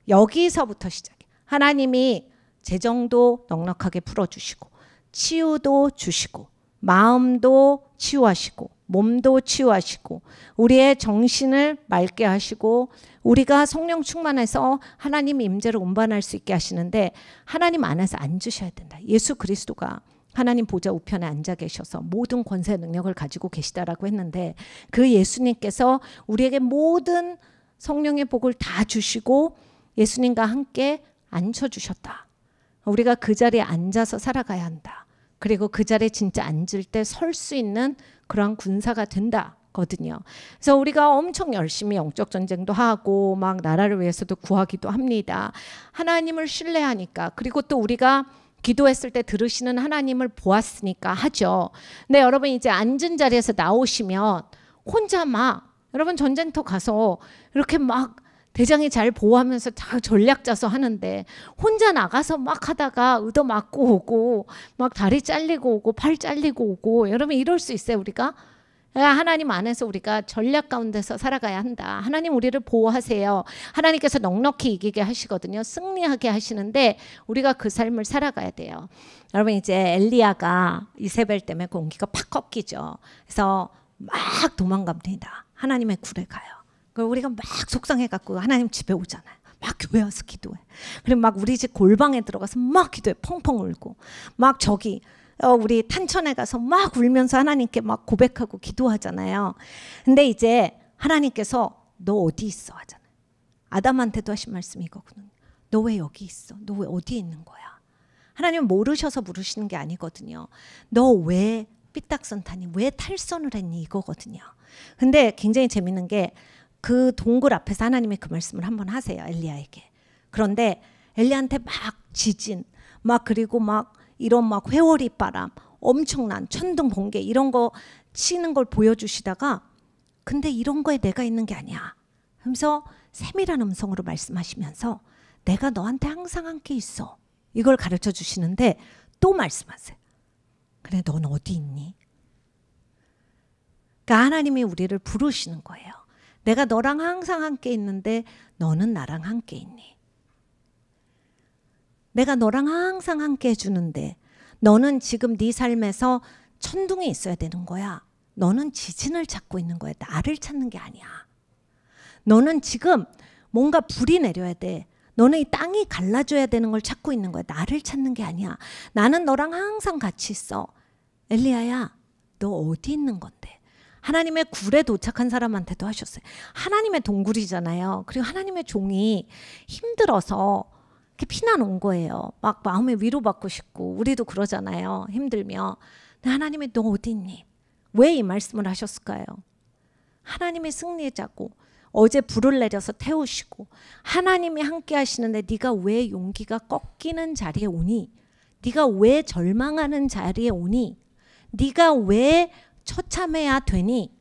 여기서부터 시작해. 하나님이 재정도 넉넉하게 풀어주시고 치유도 주시고 마음도 치유하시고 몸도 치유하시고 우리의 정신을 맑게 하시고 우리가 성령 충만해서 하나님 임재를 운반할 수 있게 하시는데 하나님 안에서 앉으셔야 된다. 예수 그리스도가 하나님 보좌 우편에 앉아 계셔서 모든 권세 능력을 가지고 계시다라고 했는데 그 예수님께서 우리에게 모든 성령의 복을 다 주시고 예수님과 함께 앉혀주셨다. 우리가 그 자리에 앉아서 살아가야 한다. 그리고 그 자리에 진짜 앉을 때 설 수 있는 그러한 군사가 된다거든요. 그래서 우리가 엄청 열심히 영적 전쟁도 하고 막 나라를 위해서도 구하기도 합니다. 하나님을 신뢰하니까. 그리고 또 우리가 기도했을 때 들으시는 하나님을 보았으니까 하죠. 근데 여러분 이제 앉은 자리에서 나오시면 혼자 막 여러분 전쟁터 가서 이렇게 막 대장이 잘 보호하면서 다 전략 짜서 하는데 혼자 나가서 막 하다가 의도 맞고 오고 막 다리 잘리고 오고 팔 잘리고 오고 여러분 이럴 수 있어요. 우리가 하나님 안에서 우리가 전략 가운데서 살아가야 한다. 하나님 우리를 보호하세요. 하나님께서 넉넉히 이기게 하시거든요. 승리하게 하시는데 우리가 그 삶을 살아가야 돼요. 여러분 이제 엘리야가 이세벨 때문에 공기가 팍 꺾이죠. 그래서 막 도망갑니다. 하나님의 굴에 가요. 그리고 우리가 막 속상해갖고 하나님 집에 오잖아요. 막 교회 와서 기도해. 그리고 막 우리 집 골방에 들어가서 막 기도해. 펑펑 울고. 막 저기 우리 탄천에 가서 막 울면서 하나님께 막 고백하고 기도하잖아요. 근데 이제 하나님께서 너 어디 있어 하잖아요. 아담한테도 하신 말씀이 이거거든요. 너 왜 여기 있어? 너 왜 어디에 있는 거야? 하나님은 모르셔서 물으시는 게 아니거든요. 너 왜 삐딱선 타니? 왜 탈선을 했니? 이거거든요. 근데 굉장히 재밌는 게 그 동굴 앞에서 하나님이 그 말씀을 한번 하세요. 엘리야에게. 그런데 엘리야한테 막 지진, 막 그리고 막 이런 막 회오리 바람, 엄청난 천둥 번개 이런 거 치는 걸 보여주시다가 근데 이런 거에 내가 있는 게 아니야. 하면서 세밀한 음성으로 말씀하시면서 내가 너한테 항상 함께 있어. 이걸 가르쳐 주시는데 또 말씀하세요. 그래 넌 어디 있니? 그러니까 하나님이 우리를 부르시는 거예요. 내가 너랑 항상 함께 있는데 너는 나랑 함께 있니? 내가 너랑 항상 함께 해주는데 너는 지금 네 삶에서 천둥이 있어야 되는 거야. 너는 지진을 찾고 있는 거야. 나를 찾는 게 아니야. 너는 지금 뭔가 불이 내려야 돼. 너는 이 땅이 갈라져야 되는 걸 찾고 있는 거야. 나를 찾는 게 아니야. 나는 너랑 항상 같이 있어. 엘리야야, 너 어디 있는 건데? 하나님의 굴에 도착한 사람한테도 하셨어요. 하나님의 동굴이잖아요. 그리고 하나님의 종이 힘들어서 이렇게 피난 온 거예요. 막 마음에 위로받고 싶고 우리도 그러잖아요. 힘들면. 근데 하나님이 너 어디 있니? 왜 이 말씀을 하셨을까요? 하나님의 승리자고 어제 불을 내려서 태우시고 하나님이 함께 하시는데 네가 왜 용기가 꺾이는 자리에 오니? 네가 왜 절망하는 자리에 오니? 네가 왜 처참해야 되니?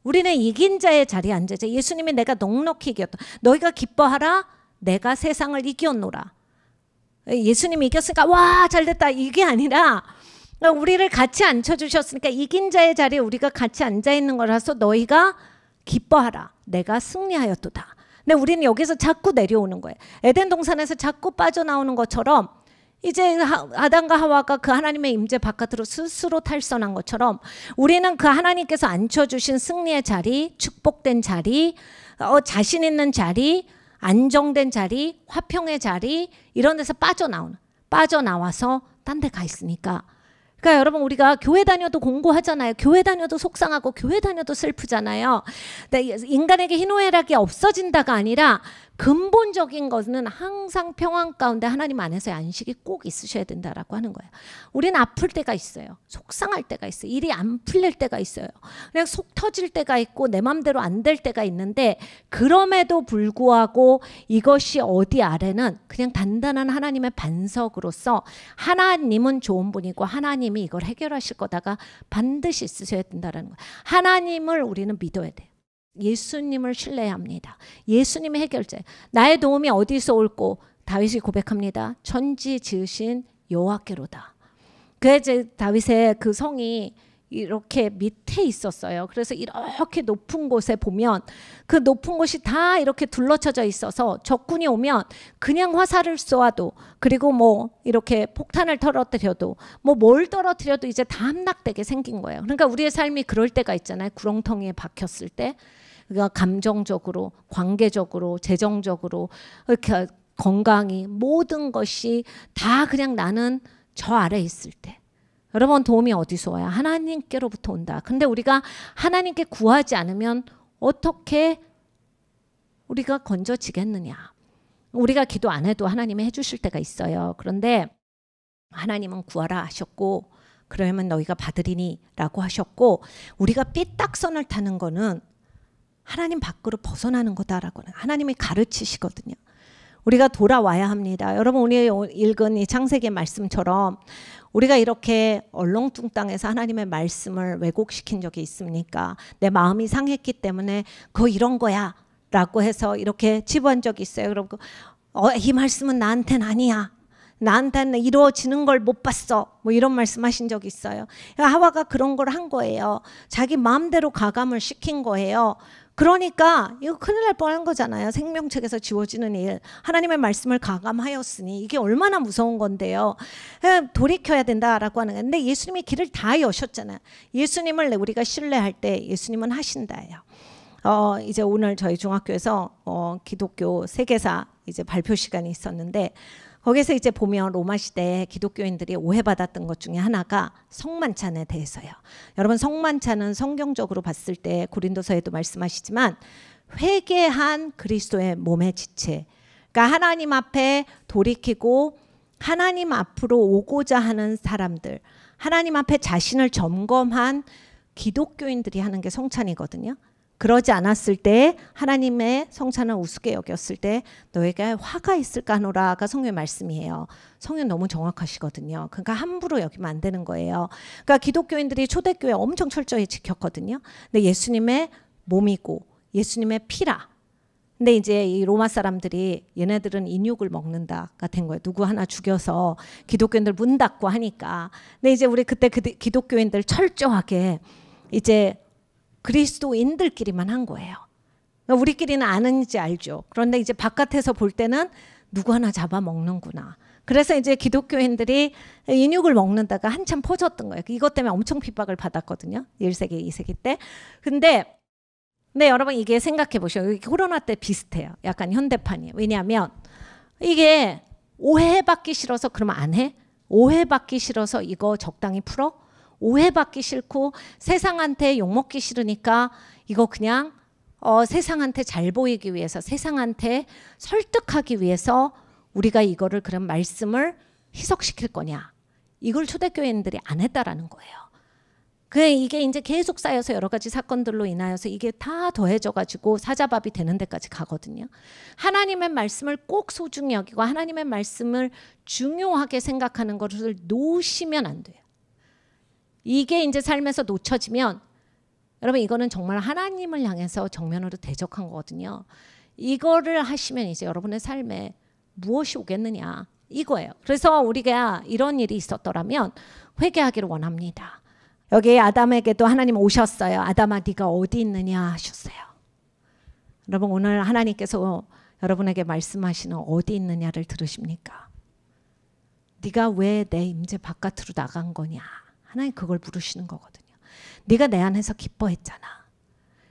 우리는 이긴 자의 자리에 앉아서 예수님이 내가 넉넉히 이겼다. 너희가 기뻐하라. 내가 세상을 이겼노라. 예수님이 이겼으니까 와 잘됐다 이게 아니라 우리를 같이 앉혀주셨으니까 이긴 자의 자리에 우리가 같이 앉아있는 거라서 너희가 기뻐하라. 내가 승리하였도다. 근데 우리는 여기서 자꾸 내려오는 거예요. 에덴 동산에서 자꾸 빠져나오는 것처럼 이제 아담과 하와가 그 하나님의 임재 바깥으로 스스로 탈선한 것처럼 우리는 그 하나님께서 앉혀주신 승리의 자리, 축복된 자리, 자신 있는 자리, 안정된 자리, 화평의 자리 이런 데서 빠져나와서 딴 데 가 있으니까 그러니까 여러분 우리가 교회 다녀도 공고하잖아요. 교회 다녀도 속상하고 교회 다녀도 슬프잖아요. 인간에게 희노애락이 없어진다가 아니라 근본적인 것은 항상 평안 가운데 하나님 안에서의 안식이 꼭 있으셔야 된다라고 하는 거예요. 우리는 아플 때가 있어요. 속상할 때가 있어요. 일이 안 풀릴 때가 있어요. 그냥 속 터질 때가 있고 내 맘대로 안 될 때가 있는데 그럼에도 불구하고 이것이 어디 아래는 그냥 단단한 하나님의 반석으로서 하나님은 좋은 분이고 하나님이 이걸 해결하실 거다가 반드시 있으셔야 된다는 거예요. 하나님을 우리는 믿어야 돼요. 예수님을 신뢰합니다. 예수님의 해결자. 나의 도움이 어디서 올꼬? 다윗이 고백합니다. 천지 지으신 여호와께로다. 그래서 다윗의 그 성이 이렇게 밑에 있었어요. 그래서 이렇게 높은 곳에 보면 그 높은 곳이 다 이렇게 둘러쳐져 있어서 적군이 오면 그냥 화살을 쏘아도 그리고 뭐 이렇게 폭탄을 떨어뜨려도 뭐 뭘 떨어뜨려도 이제 다 함락되게 생긴 거예요. 그러니까 우리의 삶이 그럴 때가 있잖아요. 구렁텅이에 박혔을 때. 그러니까 감정적으로, 관계적으로, 재정적으로, 이렇게 건강이 모든 것이 다 그냥 나는 저 아래에 있을 때. 여러분 도움이 어디서 와요? 하나님께로부터 온다. 근데 우리가 하나님께 구하지 않으면 어떻게 우리가 건져지겠느냐. 우리가 기도 안 해도 하나님이 해주실 때가 있어요. 그런데 하나님은 구하라 하셨고 그러면 너희가 받으리니 라고 하셨고 우리가 삐딱선을 타는 거는 하나님 밖으로 벗어나는 거다라고 하나님이 가르치시거든요. 우리가 돌아와야 합니다. 여러분 우리 읽은 이 창세기 말씀처럼 우리가 이렇게 얼렁뚱땅해서 하나님의 말씀을 왜곡시킨 적이 있습니까? 내 마음이 상했기 때문에 그거 이런 거야 라고 해서 이렇게 치부한 적이 있어요. 그리고 이 말씀은 나한테는 아니야. 나한테는 이루어지는 걸 못 봤어. 뭐 이런 말씀하신 적이 있어요. 하와가 그런 걸 한 거예요. 자기 마음대로 가감을 시킨 거예요. 그러니까 이거 큰일 날 뻔한 거잖아요. 생명책에서 지워지는 일. 하나님의 말씀을 가감하였으니 이게 얼마나 무서운 건데요. 돌이켜야 된다라고 하는 건데 예수님이 길을 다 여셨잖아요. 예수님을 우리가 신뢰할 때 예수님은 하신다예요. 이제 오늘 저희 중학교에서 기독교 세계사 이제 발표 시간이 있었는데 거기서 이제 보면 로마 시대에 기독교인들이 오해받았던 것 중에 하나가 성만찬에 대해서요. 여러분 성만찬은 성경적으로 봤을 때 고린도서에도 말씀하시지만 회개한 그리스도의 몸의 지체. 그러니까 하나님 앞에 돌이키고 하나님 앞으로 오고자 하는 사람들, 하나님 앞에 자신을 점검한 기독교인들이 하는 게 성찬이거든요. 그러지 않았을 때 하나님의 성찬을 우습게 여겼을 때 너에게 화가 있을까 하노라가 성경의 말씀이에요. 성경 너무 정확하시거든요. 그러니까 함부로 여기면 안 되는 거예요. 그러니까 기독교인들이 초대교회 엄청 철저히 지켰거든요. 근데 예수님의 몸이고 예수님의 피라. 근데 이제 이 로마 사람들이 얘네들은 인육을 먹는다가 된 거예요. 누구 하나 죽여서 기독교인들 문 닫고 하니까. 근데 이제 우리 그때 기독교인들 철저하게 이제 그리스도인들끼리만 한 거예요. 우리끼리는 아는지 알죠. 그런데 이제 바깥에서 볼 때는 누구 하나 잡아먹는구나. 그래서 이제 기독교인들이 인육을 먹는다가 한참 퍼졌던 거예요. 이것 때문에 엄청 핍박을 받았거든요. 1세기, 2세기 때. 근데 여러분 이게 생각해 보셔요. 코로나 때 비슷해요. 약간 현대판이에요. 왜냐하면 이게 오해받기 싫어서 그러면 안 해? 오해받기 싫어서 이거 적당히 풀어? 오해받기 싫고 세상한테 욕먹기 싫으니까 이거 그냥 세상한테 잘 보이기 위해서 세상한테 설득하기 위해서 우리가 이거를 그런 말씀을 희석시킬 거냐. 이걸 초대교인들이 안 했다라는 거예요. 이게 이제 계속 쌓여서 여러 가지 사건들로 인하여서 이게 다 더해져가지고 사자밥이 되는 데까지 가거든요. 하나님의 말씀을 꼭 소중히 여기고 하나님의 말씀을 중요하게 생각하는 것을 놓으시면 안 돼요. 이게 이제 삶에서 놓쳐지면 여러분 이거는 정말 하나님을 향해서 정면으로 대적한 거거든요. 이거를 하시면 이제 여러분의 삶에 무엇이 오겠느냐 이거예요. 그래서 우리가 이런 일이 있었더라면 회개하기를 원합니다. 여기 아담에게도 하나님 오셨어요. 아담아 네가 어디 있느냐 하셨어요. 여러분 오늘 하나님께서 여러분에게 말씀하시는 어디 있느냐를 들으십니까? 네가 왜 내 임재 바깥으로 나간 거냐. 하나님 그걸 물으시는 거거든요. 네가 내 안에서 기뻐했잖아.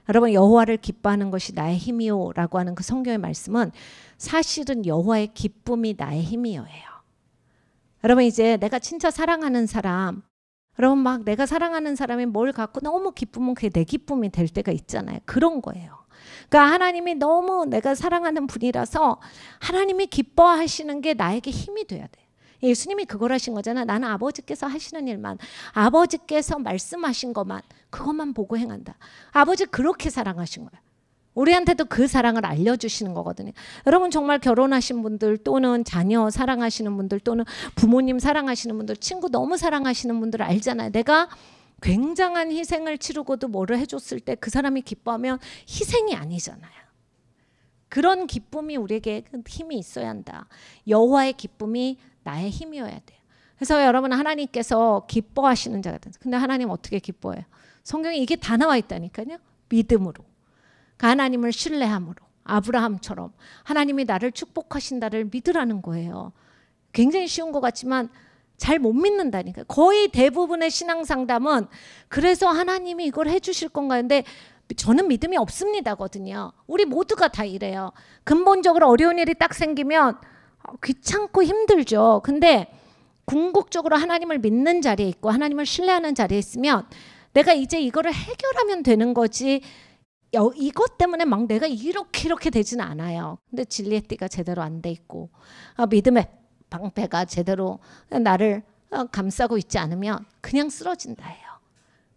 여러분 여호와를 기뻐하는 것이 나의 힘이요 라고 하는 그 성경의 말씀은 사실은 여호와의 기쁨이 나의 힘이요예요. 여러분 이제 내가 진짜 사랑하는 사람, 여러분 막 내가 사랑하는 사람이 뭘 갖고 너무 기쁘면 그게 내 기쁨이 될 때가 있잖아요. 그런 거예요. 그러니까 하나님이 너무 내가 사랑하는 분이라서 하나님이 기뻐하시는 게 나에게 힘이 돼야 돼. 예수님이 그걸 하신 거잖아. 나는 아버지께서 하시는 일만, 아버지께서 말씀하신 것만, 그것만 보고 행한다. 아버지 그렇게 사랑하신 거야. 우리한테도 그 사랑을 알려주시는 거거든요. 여러분 정말 결혼하신 분들 또는 자녀 사랑하시는 분들 또는 부모님 사랑하시는 분들, 친구 너무 사랑하시는 분들 알잖아요. 내가 굉장한 희생을 치르고도 뭐를 해줬을 때 그 사람이 기뻐하면 희생이 아니잖아요. 그런 기쁨이 우리에게 힘이 있어야 한다. 여호와의 기쁨이 나의 힘이어야 돼요. 그래서 여러분 하나님께서 기뻐하시는 자가 된다. 근데 하나님 어떻게 기뻐해요? 성경에 이게 다 나와 있다니까요. 믿음으로. 하나님을 신뢰함으로. 아브라함처럼 하나님이 나를 축복하신다를 믿으라는 거예요. 굉장히 쉬운 것 같지만 잘 못 믿는다니까요. 거의 대부분의 신앙 상담은 그래서 하나님이 이걸 해주실 건가 근데 저는 믿음이 없습니다거든요. 우리 모두가 다 이래요. 근본적으로 어려운 일이 딱 생기면 귀찮고 힘들죠. 근데 궁극적으로 하나님을 믿는 자리에 있고 하나님을 신뢰하는 자리에 있으면 내가 이제 이거를 해결하면 되는 거지 이것 때문에 막 내가 이렇게 되지는 않아요. 근데 진리의 띠가 제대로 안 돼 있고 믿음의 방패가 제대로 나를 감싸고 있지 않으면 그냥 쓰러진다 해요.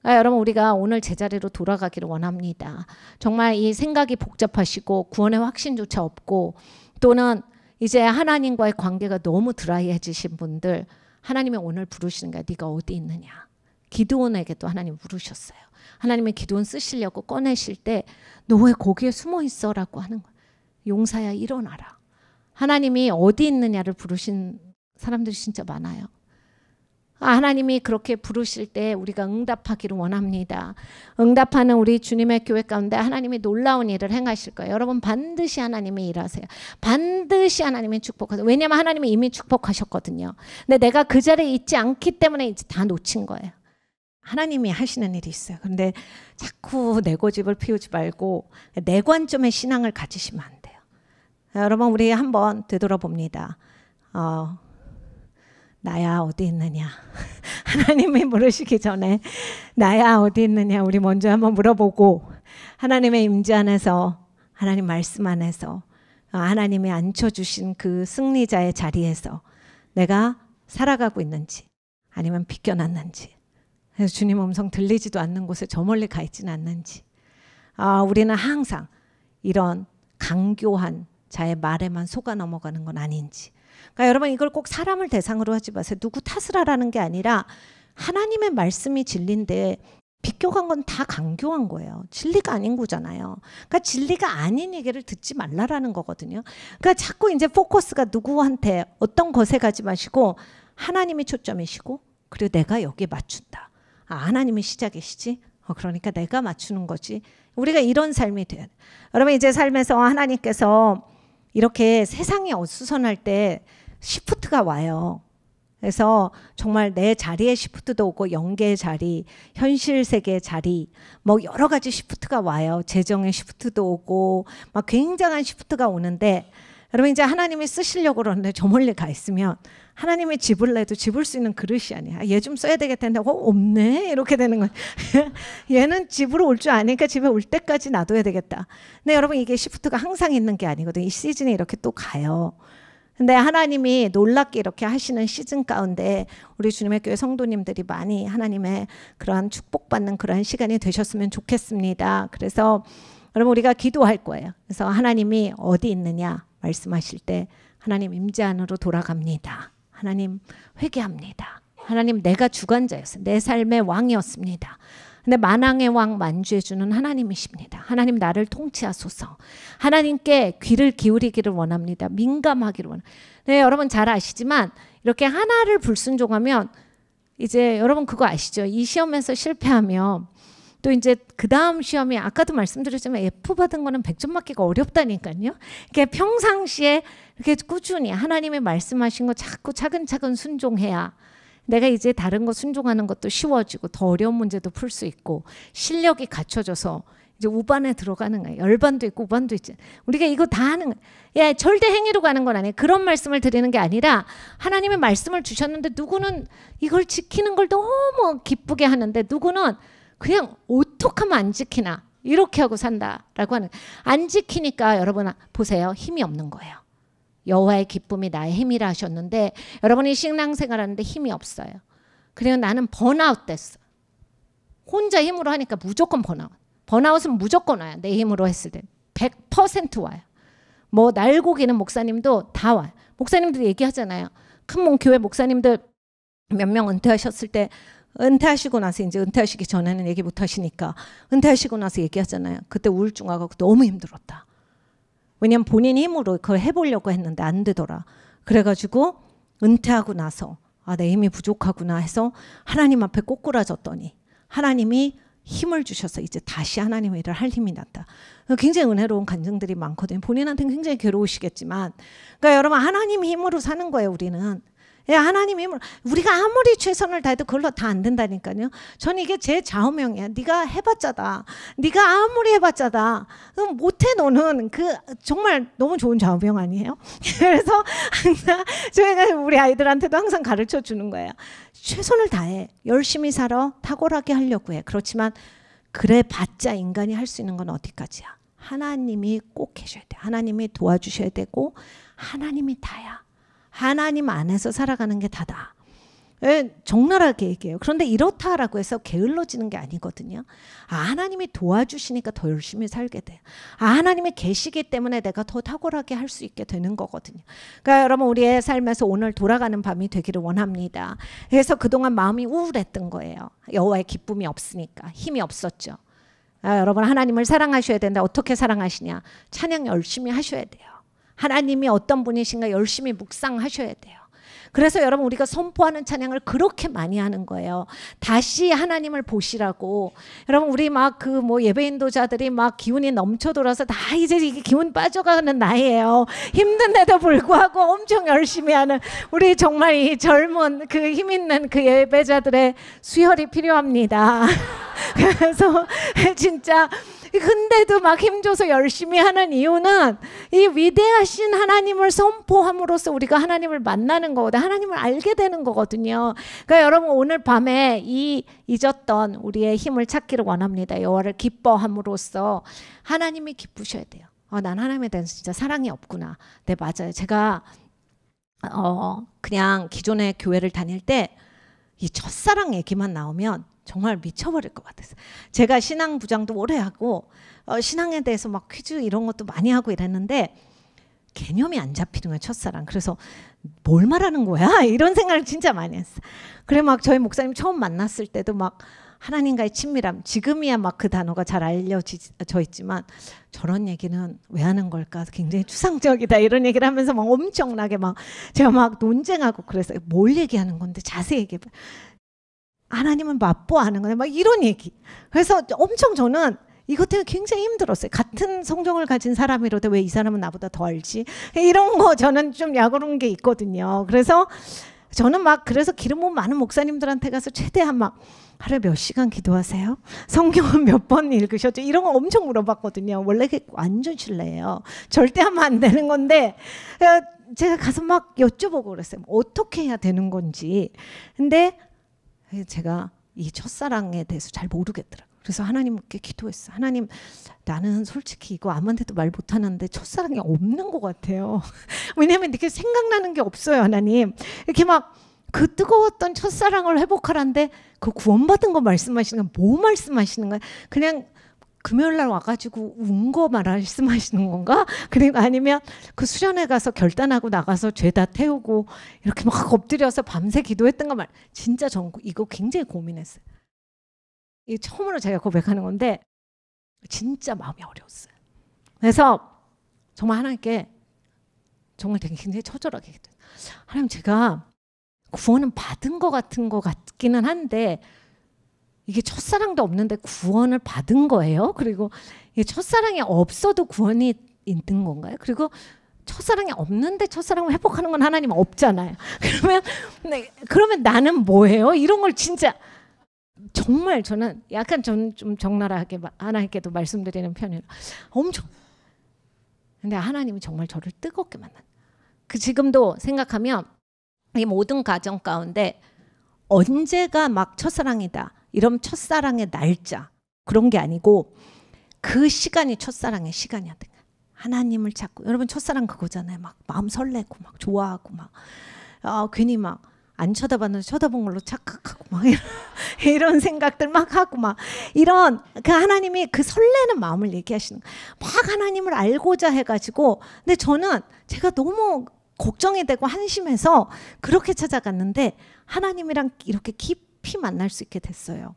여러분 우리가 오늘 제자리로 돌아가기를 원합니다. 정말 이 생각이 복잡하시고 구원의 확신조차 없고 또는 이제 하나님과의 관계가 너무 드라이해지신 분들 하나님이 오늘 부르시는 거야. 네가 어디 있느냐. 기드온에게도 하나님 물으셨어요. 하나님이 기드온 쓰시려고 꺼내실 때 너 왜 거기에 숨어 있어? 라고 하는 거야. 용사야 일어나라. 하나님이 어디 있느냐를 부르신 사람들이 진짜 많아요. 하나님이 그렇게 부르실 때 우리가 응답하기를 원합니다. 응답하는 우리 주님의 교회 가운데 하나님이 놀라운 일을 행하실 거예요. 여러분 반드시 하나님이 일하세요. 반드시 하나님이 축복하세요. 왜냐하면 하나님이 이미 축복하셨거든요. 근데 내가 그 자리에 있지 않기 때문에 이제 다 놓친 거예요. 하나님이 하시는 일이 있어요. 그런데 자꾸 내 고집을 피우지 말고 내 관점의 신앙을 가지시면 안 돼요. 여러분 우리 한번 되돌아봅니다. 나야 어디 있느냐. 하나님이 물으시기 전에 나야 어디 있느냐 우리 먼저 한번 물어보고 하나님의 임재 안에서 하나님 말씀 안에서 하나님이 앉혀주신 그 승리자의 자리에서 내가 살아가고 있는지 아니면 비껴났는지 그래서 주님 음성 들리지도 않는 곳에 저 멀리 가 있지는 않는지 우리는 항상 이런 강교한 자의 말에만 속아 넘어가는 건 아닌지 그러니까 여러분 이걸 꼭 사람을 대상으로 하지 마세요. 누구 탓을 하라는 게 아니라 하나님의 말씀이 진리인데 비껴간 건 다 강교한 거예요. 진리가 아닌 거잖아요. 그러니까 진리가 아닌 얘기를 듣지 말라라는 거거든요. 그러니까 자꾸 이제 포커스가 누구한테 어떤 것에 가지 마시고 하나님이 초점이시고 그리고 내가 여기에 맞춘다. 하나님이 시작이시지. 그러니까 내가 맞추는 거지. 우리가 이런 삶이 돼야 돼. 여러분 이제 삶에서 하나님께서 이렇게 세상이 어수선할 때 시프트가 와요. 그래서 정말 내 자리에 시프트도 오고 영계의 자리, 현실 세계의 자리 뭐 여러 가지 시프트가 와요. 재정의 시프트도 오고 막 굉장한 시프트가 오는데 여러분 이제 하나님이 쓰시려고 그러는데 저 멀리 가 있으면 하나님이 집을 내도 집을 수 있는 그릇이 아니야. 얘 좀 써야 되겠다는데 없네 이렇게 되는 거야. 얘는 집으로 올 줄 아니까 집에 올 때까지 놔둬야 되겠다. 근데 여러분 이게 시프트가 항상 있는 게 아니거든요. 이 시즌에 이렇게 또 가요. 근데 하나님이 놀랍게 이렇게 하시는 시즌 가운데 우리 주님의 교회 성도님들이 많이 하나님의 그러한 축복받는 그러한 시간이 되셨으면 좋겠습니다. 그래서 여러분 우리가 기도할 거예요. 그래서 하나님이 어디 있느냐 말씀하실 때 하나님 임재 안으로 돌아갑니다. 하나님 회개합니다. 하나님 내가 주관자였어요. 내 삶의 왕이었습니다. 근데 만왕의 왕 만주해주는 하나님이십니다. 하나님 나를 통치하소서. 하나님께 귀를 기울이기를 원합니다. 민감하기를 원합니다. 네, 여러분 잘 아시지만 이렇게 하나를 불순종하면 이제 여러분 그거 아시죠? 이 시험에서 실패하면 또 이제 그 다음 시험이 아까도 말씀드렸지만 F 받은 거는 100점 맞기가 어렵다니까요. 이렇게 평상시에 이렇게 꾸준히 하나님의 말씀하신 거 자꾸 차근차근 순종해야 내가 이제 다른 거 순종하는 것도 쉬워지고 더 어려운 문제도 풀 수 있고 실력이 갖춰져서 이제 우반에 들어가는 거예요. 열반도 있고 우반도 있지. 우리가 이거 다 하는 거예요. 야, 절대 행위로 가는 건 아니에요. 그런 말씀을 드리는 게 아니라 하나님의 말씀을 주셨는데 누구는 이걸 지키는 걸 너무 기쁘게 하는데 누구는 그냥 어떡하면 안 지키나 이렇게 하고 산다라고 하는. 안 지키니까 여러분 보세요. 힘이 없는 거예요. 여호와의 기쁨이 나의 힘이라 하셨는데 여러분이 신앙생활하는데 힘이 없어요. 그리고 나는 번아웃 됐어. 혼자 힘으로 하니까 무조건 번아웃. 번아웃은 무조건 와요. 내 힘으로 했을 때 100% 와요. 뭐 날고기는 목사님도 다 와요. 목사님들이 얘기하잖아요. 큰 교회 목사님들 몇 명 은퇴하셨을 때 은퇴하시고 나서 이제 은퇴하시기 전에는 얘기 못 하시니까 은퇴하시고 나서 얘기하잖아요. 그때 우울증 와서 너무 힘들었다. 왜냐면 본인 힘으로 그걸 해보려고 했는데 안 되더라. 그래가지고 은퇴하고 나서 아, 내 힘이 부족하구나 해서 하나님 앞에 꼬꾸라졌더니 하나님이 힘을 주셔서 이제 다시 하나님의 일을 할 힘이 났다. 굉장히 은혜로운 간증들이 많거든요. 본인한테는 굉장히 괴로우시겠지만 그러니까 여러분 하나님 힘으로 사는 거예요. 우리는. 예, 하나님 힘으로. 우리가 아무리 최선을 다해도 그걸로 다 안 된다니까요. 저는 이게 제 좌우명이야. 네가 해봤자다. 네가 아무리 해봤자다. 못해 너는. 그 정말 너무 좋은 좌우명 아니에요? 그래서 항상 저희가 우리 아이들한테도 항상 가르쳐 주는 거예요. 최선을 다해. 열심히 살아. 탁월하게 하려고 해. 그렇지만 그래 봤자 인간이 할 수 있는 건 어디까지야? 하나님이 꼭 해줘야 돼. 하나님이 도와주셔야 되고 하나님이 다야. 하나님 안에서 살아가는 게 다다. 적나라하게 얘기해요. 그런데 이렇다라고 해서 게을러지는 게 아니거든요. 아, 하나님이 도와주시니까 더 열심히 살게 돼요. 아, 하나님이 계시기 때문에 내가 더 탁월하게 할 수 있게 되는 거거든요. 그러니까 여러분 우리의 삶에서 오늘 돌아가는 밤이 되기를 원합니다. 그래서 그동안 마음이 우울했던 거예요. 여호와의 기쁨이 없으니까. 힘이 없었죠. 아, 여러분 하나님을 사랑하셔야 되는데 어떻게 사랑하시냐. 찬양 열심히 하셔야 돼요. 하나님이 어떤 분이신가 열심히 묵상하셔야 돼요. 그래서 여러분 우리가 선포하는 찬양을 그렇게 많이 하는 거예요. 다시 하나님을 보시라고. 여러분 우리 막 그 뭐 예배인도자들이 막 기운이 넘쳐 돌아서 다 이제 이게 기운 빠져가는 나이에요. 힘든데도 불구하고 엄청 열심히 하는 우리 정말 이 젊은 그 힘 있는 그 예배자들의 수혈이 필요합니다. 그래서 진짜 근데도 막 힘줘서 열심히 하는 이유는 이 위대하신 하나님을 선포함으로써 우리가 하나님을 만나는 거거든요. 하나님을 알게 되는 거거든요. 그러니까 여러분 오늘 밤에 이 잊었던 우리의 힘을 찾기를 원합니다. 여호와를 기뻐함으로써 하나님이 기쁘셔야 돼요. 난 하나님에 대해서 진짜 사랑이 없구나. 네, 맞아요. 제가 그냥 기존의 교회를 다닐 때 이 첫사랑 얘기만 나오면 정말 미쳐버릴 것 같았어요. 제가 신앙 부장도 오래 하고 신앙에 대해서 막 퀴즈 이런 것도 많이 하고 이랬는데 개념이 안 잡히는 거예요. 첫사랑. 그래서 뭘 말하는 거야? 이런 생각을 진짜 많이 했어요. 그래 막 저희 목사님 처음 만났을 때도 막 하나님과의 친밀함. 지금이야 막 그 단어가 잘 알려져 있지만 저런 얘기는 왜 하는 걸까? 굉장히 추상적이다. 이런 얘기를 하면서 막 엄청나게 막 제가 막 논쟁하고 그래서 뭘 얘기하는 건데 자세히 얘기해봐. 하나님은 맛보아하는 거네. 막 이런 얘기. 그래서 엄청 저는 이것 때문에 굉장히 힘들었어요. 같은 성경을 가진 사람이로도 왜 이 사람은 나보다 더 알지? 이런 거 저는 좀 약오른 게 있거든요. 그래서 저는 막 그래서 기름 부은 많은 목사님들한테 가서 최대한 막 하루에 몇 시간 기도하세요? 성경은 몇 번 읽으셨죠? 이런 거 엄청 물어봤거든요. 원래 그게 완전 실례예요. 절대 하면 안 되는 건데 제가 가서 막 여쭤보고 그랬어요. 어떻게 해야 되는 건지. 근데 제가 이 첫사랑에 대해서 잘 모르겠더라고요. 그래서 하나님께 기도했어. 하나님, 나는 솔직히 이거 아무한테도 말 못하는데 첫사랑이 없는 것 같아요. 왜냐하면 이렇게 생각나는 게 없어요. 하나님, 이렇게 막 그 뜨거웠던 첫사랑을 회복하라는데 그 구원받은 거 말씀하시는 거, 뭐 말씀하시는 거야? 그냥 금요일날 와가지고 운 거 말씀하시는 건가? 그리고 아니면 그 수련회 가서 결단하고 나가서 죄 다 태우고 이렇게 막 엎드려서 밤새 기도했던 거 말. 진짜 전 이거 굉장히 고민했어요. 이 처음으로 제가 고백하는 건데 진짜 마음이 어려웠어요. 그래서 정말 하나님께 정말 되게 굉장히 처절하게 기도해요. 하나님, 제가 구원은 받은 것 같은 것 같기는 한데 이게 첫사랑도 없는데 구원을 받은 거예요? 그리고 이게 첫사랑이 없어도 구원이 있는 건가요? 그리고 첫사랑이 없는데 첫사랑을 회복하는 건 하나님 없잖아요. 그러면 나는 뭐예요? 이런 걸 진짜 정말 저는 약간 좀 적나라하게 하나님께도 말씀드리는 편이에요. 엄청. 근데 하나님이 정말 저를 뜨겁게 만난. 그 지금도 생각하면 이 모든 가정 가운데 언제가 막 첫사랑이다. 이런 첫사랑의 날짜 그런 게 아니고 그 시간이 첫사랑의 시간이야. 하나님을 찾고. 여러분 첫사랑 그거잖아요. 막 마음 설레고 막 좋아하고 막 괜히 막 안 쳐다봤는데 쳐다본 걸로 착각하고 막 이런 생각들 막 하고 막 이런 그 하나님이 그 설레는 마음을 얘기하시는 막 하나님을 알고자 해가지고. 근데 저는 제가 너무 걱정이 되고 한심해서 그렇게 찾아갔는데 하나님이랑 이렇게 깊이 만날 수 있게 됐어요.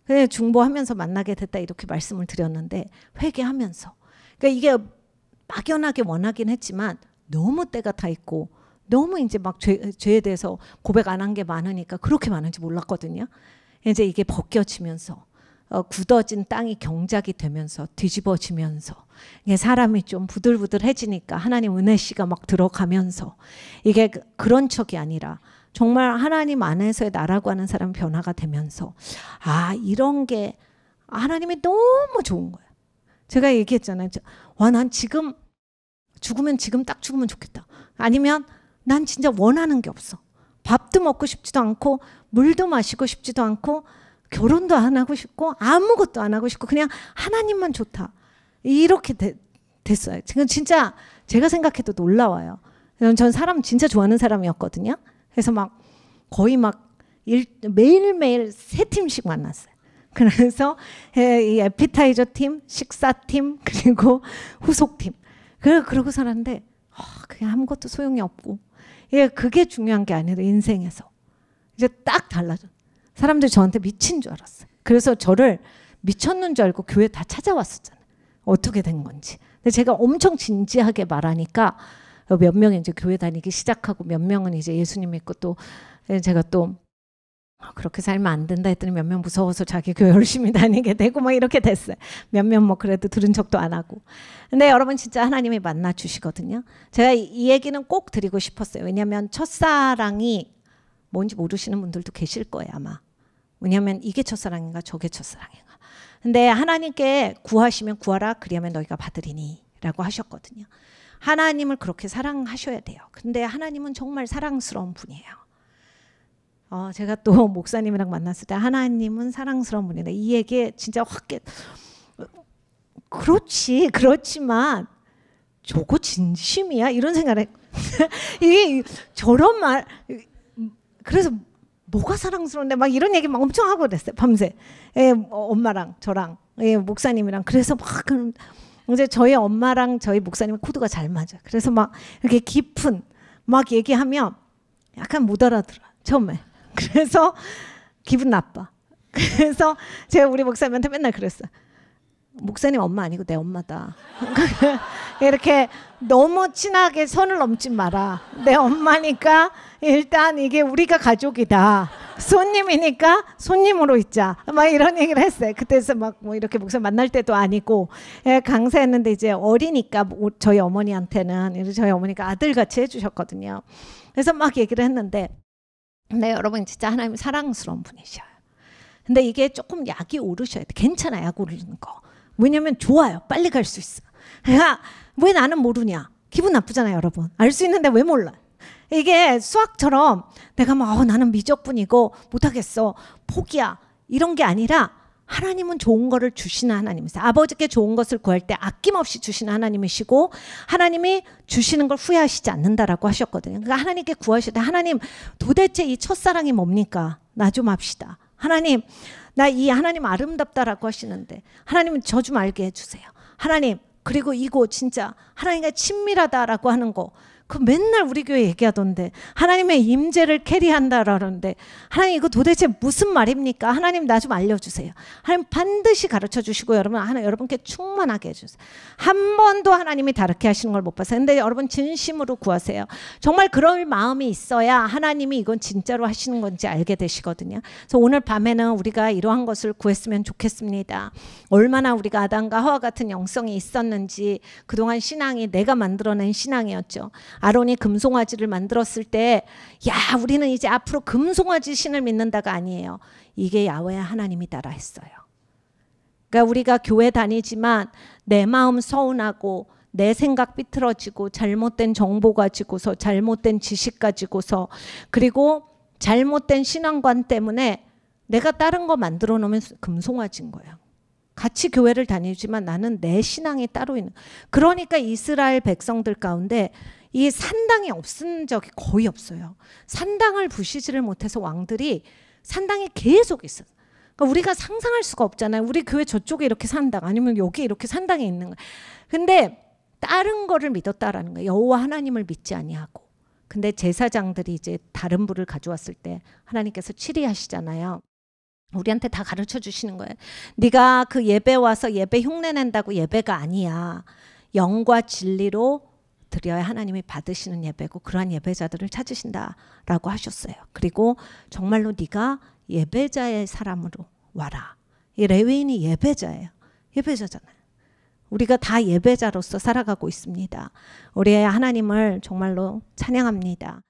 그래서 중보하면서 만나게 됐다 이렇게 말씀을 드렸는데 회개하면서. 그러니까 이게 막연하게 원하긴 했지만 너무 때가 타 있고 너무 이제 막 죄에 대해서 고백 안 한 게 많으니까 그렇게 많은지 몰랐거든요. 이제 이게 벗겨지면서 굳어진 땅이 경작이 되면서 뒤집어지면서 이게 사람이 좀 부들부들해지니까 하나님 은혜씨가 막 들어가면서 이게 그런 척이 아니라 정말 하나님 안에서의 나라고 하는 사람 변화가 되면서 이런 게 하나님이 너무 좋은 거예요. 제가 얘기했잖아요. 와, 난 지금 죽으면 지금 딱 죽으면 좋겠다. 아니면 난 진짜 원하는 게 없어. 밥도 먹고 싶지도 않고 물도 마시고 싶지도 않고 결혼도 안 하고 싶고 아무것도 안 하고 싶고 그냥 하나님만 좋다. 이렇게 됐어요. 지금 진짜 제가 생각해도 놀라워요. 전 사람 진짜 좋아하는 사람이었거든요. 그래서 막 거의 막 매일매일 3팀씩 만났어요. 그래서 이 에피타이저 팀, 식사 팀, 그리고 후속 팀. 그러고 살았는데 그냥 아무것도 소용이 없고 그게 중요한 게 아니라 인생에서 이제 딱 달라져. 사람들이 저한테 미친 줄 알았어요. 그래서 저를 미쳤는 줄 알고 교회 다 찾아왔었잖아요. 어떻게 된 건지. 근데 제가 엄청 진지하게 말하니까 몇 명이 이제 교회 다니기 시작하고 몇 명은 이제 예수님 믿고 또 제가 또 그렇게 살면 안 된다 했더니 몇 명 무서워서 자기 교회 열심히 다니게 되고 막 이렇게 됐어요. 몇 명 뭐 그래도 들은 척도 안 하고. 근데 여러분 진짜 하나님이 만나 주시거든요. 제가 이 얘기는 꼭 드리고 싶었어요. 왜냐하면 첫사랑이 뭔지 모르시는 분들도 계실 거예요 아마. 왜냐하면 이게 첫사랑인가 저게 첫사랑인가. 근데 하나님께 구하시면 구하라 그리하면 너희가 받으리니 라고 하셨거든요. 하나님을 그렇게 사랑하셔야 돼요. 근데 하나님은 정말 사랑스러운 분이에요. 제가 또 목사님이랑 만났을 때 하나님은 사랑스러운 분이다. 이 얘기에 진짜 확 그렇지만 저거 진심이야? 이런 생각을 이게 저런 말 그래서 뭐가 사랑스러운데 막 이런 얘기 막 엄청 하고 그랬어요. 밤새 엄마랑 저랑 목사님이랑. 그래서 막 이제 저희 엄마랑 저희 목사님은 코드가 잘 맞아. 그래서 막 이렇게 깊은 막 얘기하면 약간 못 알아들어 처음에. 그래서 기분 나빠. 그래서 제가 우리 목사님한테 맨날 그랬어요. 목사님 엄마 아니고 내 엄마다. 이렇게 너무 친하게 선을 넘지 마라. 내 엄마니까 일단 이게 우리가 가족이다. 손님이니까 손님으로 있자. 막 이런 얘기를 했어요. 그때서 막 뭐 이렇게 목사님 만날 때도 아니고 강사했는데 이제 어리니까 저희 어머니한테는 저희 어머니가 아들같이 해주셨거든요. 그래서 막 얘기를 했는데 근데 여러분 진짜 하나님 사랑스러운 분이셔요. 근데 이게 조금 약이 오르셔야 돼. 괜찮아 약 오르는 거. 왜냐면 좋아요. 빨리 갈 수 있어. 그러니까 왜 나는 모르냐. 기분 나쁘잖아요 여러분. 알 수 있는데 왜 몰라. 이게 수학처럼 내가 막 나는 미적분이고 못하겠어. 포기야. 이런 게 아니라 하나님은 좋은 거를 주시는 하나님이세요. 아버지께 좋은 것을 구할 때 아낌없이 주시는 하나님이시고 하나님이 주시는 걸 후회하시지 않는다라고 하셨거든요. 그러니까 하나님께 구하실 때 하나님 도대체 이 첫사랑이 뭡니까? 나 좀 합시다. 하나님 나 이 하나님 아름답다라고 하시는데 하나님은 저 좀 알게 해주세요. 하나님 그리고 이거 진짜 하나님과 친밀하다라고 하는 거 그 맨날 우리 교회 얘기하던데 하나님의 임재를 캐리한다라는데 하나님 이거 도대체 무슨 말입니까? 하나님 나 좀 알려주세요. 하나님 반드시 가르쳐 주시고 여러분께 충만하게 해주세요. 한 번도 하나님이 다르게 하시는 걸 못 봤어요. 근데 여러분 진심으로 구하세요. 정말 그럴 마음이 있어야 하나님이 이건 진짜로 하시는 건지 알게 되시거든요. 그래서 오늘 밤에는 우리가 이러한 것을 구했으면 좋겠습니다. 얼마나 우리가 아담과 하와 같은 영성이 있었는지 그동안 신앙이 내가 만들어낸 신앙이었죠. 아론이 금송아지를 만들었을 때 야 우리는 이제 앞으로 금송아지 신을 믿는다가 아니에요. 이게 야훼 하나님이다라 했어요. 그러니까 우리가 교회 다니지만 내 마음 서운하고 내 생각 삐뚤어지고 잘못된 정보 가지고서 잘못된 지식 가지고서 그리고 잘못된 신앙관 때문에 내가 다른 거 만들어 놓으면 금송아지인 거예요. 같이 교회를 다니지만 나는 내 신앙이 따로 있는. 그러니까 이스라엘 백성들 가운데 이 산당이 없은 적이 거의 없어요. 산당을 부시지를 못해서 왕들이 산당이 계속 있어요. 그러니까 우리가 상상할 수가 없잖아요. 우리 교회 저쪽에 이렇게 산당 아니면 여기 이렇게 산당이 있는 거예요. 근데 다른 거를 믿었다라는 거예요. 여호와 하나님을 믿지 아니하고. 근데 제사장들이 이제 다른 불을 가져왔을 때 하나님께서 치리하시잖아요. 우리한테 다 가르쳐 주시는 거예요. 네가 그 예배 와서 예배 흉내낸다고 예배가 아니야. 영과 진리로 드려야 하나님이 받으시는 예배고 그러한 예배자들을 찾으신다라고 하셨어요. 그리고 정말로 네가 예배자의 사람으로 와라. 이 레위인이 예배자예요. 예배자잖아요. 우리가 다 예배자로서 살아가고 있습니다. 우리의 하나님을 정말로 찬양합니다.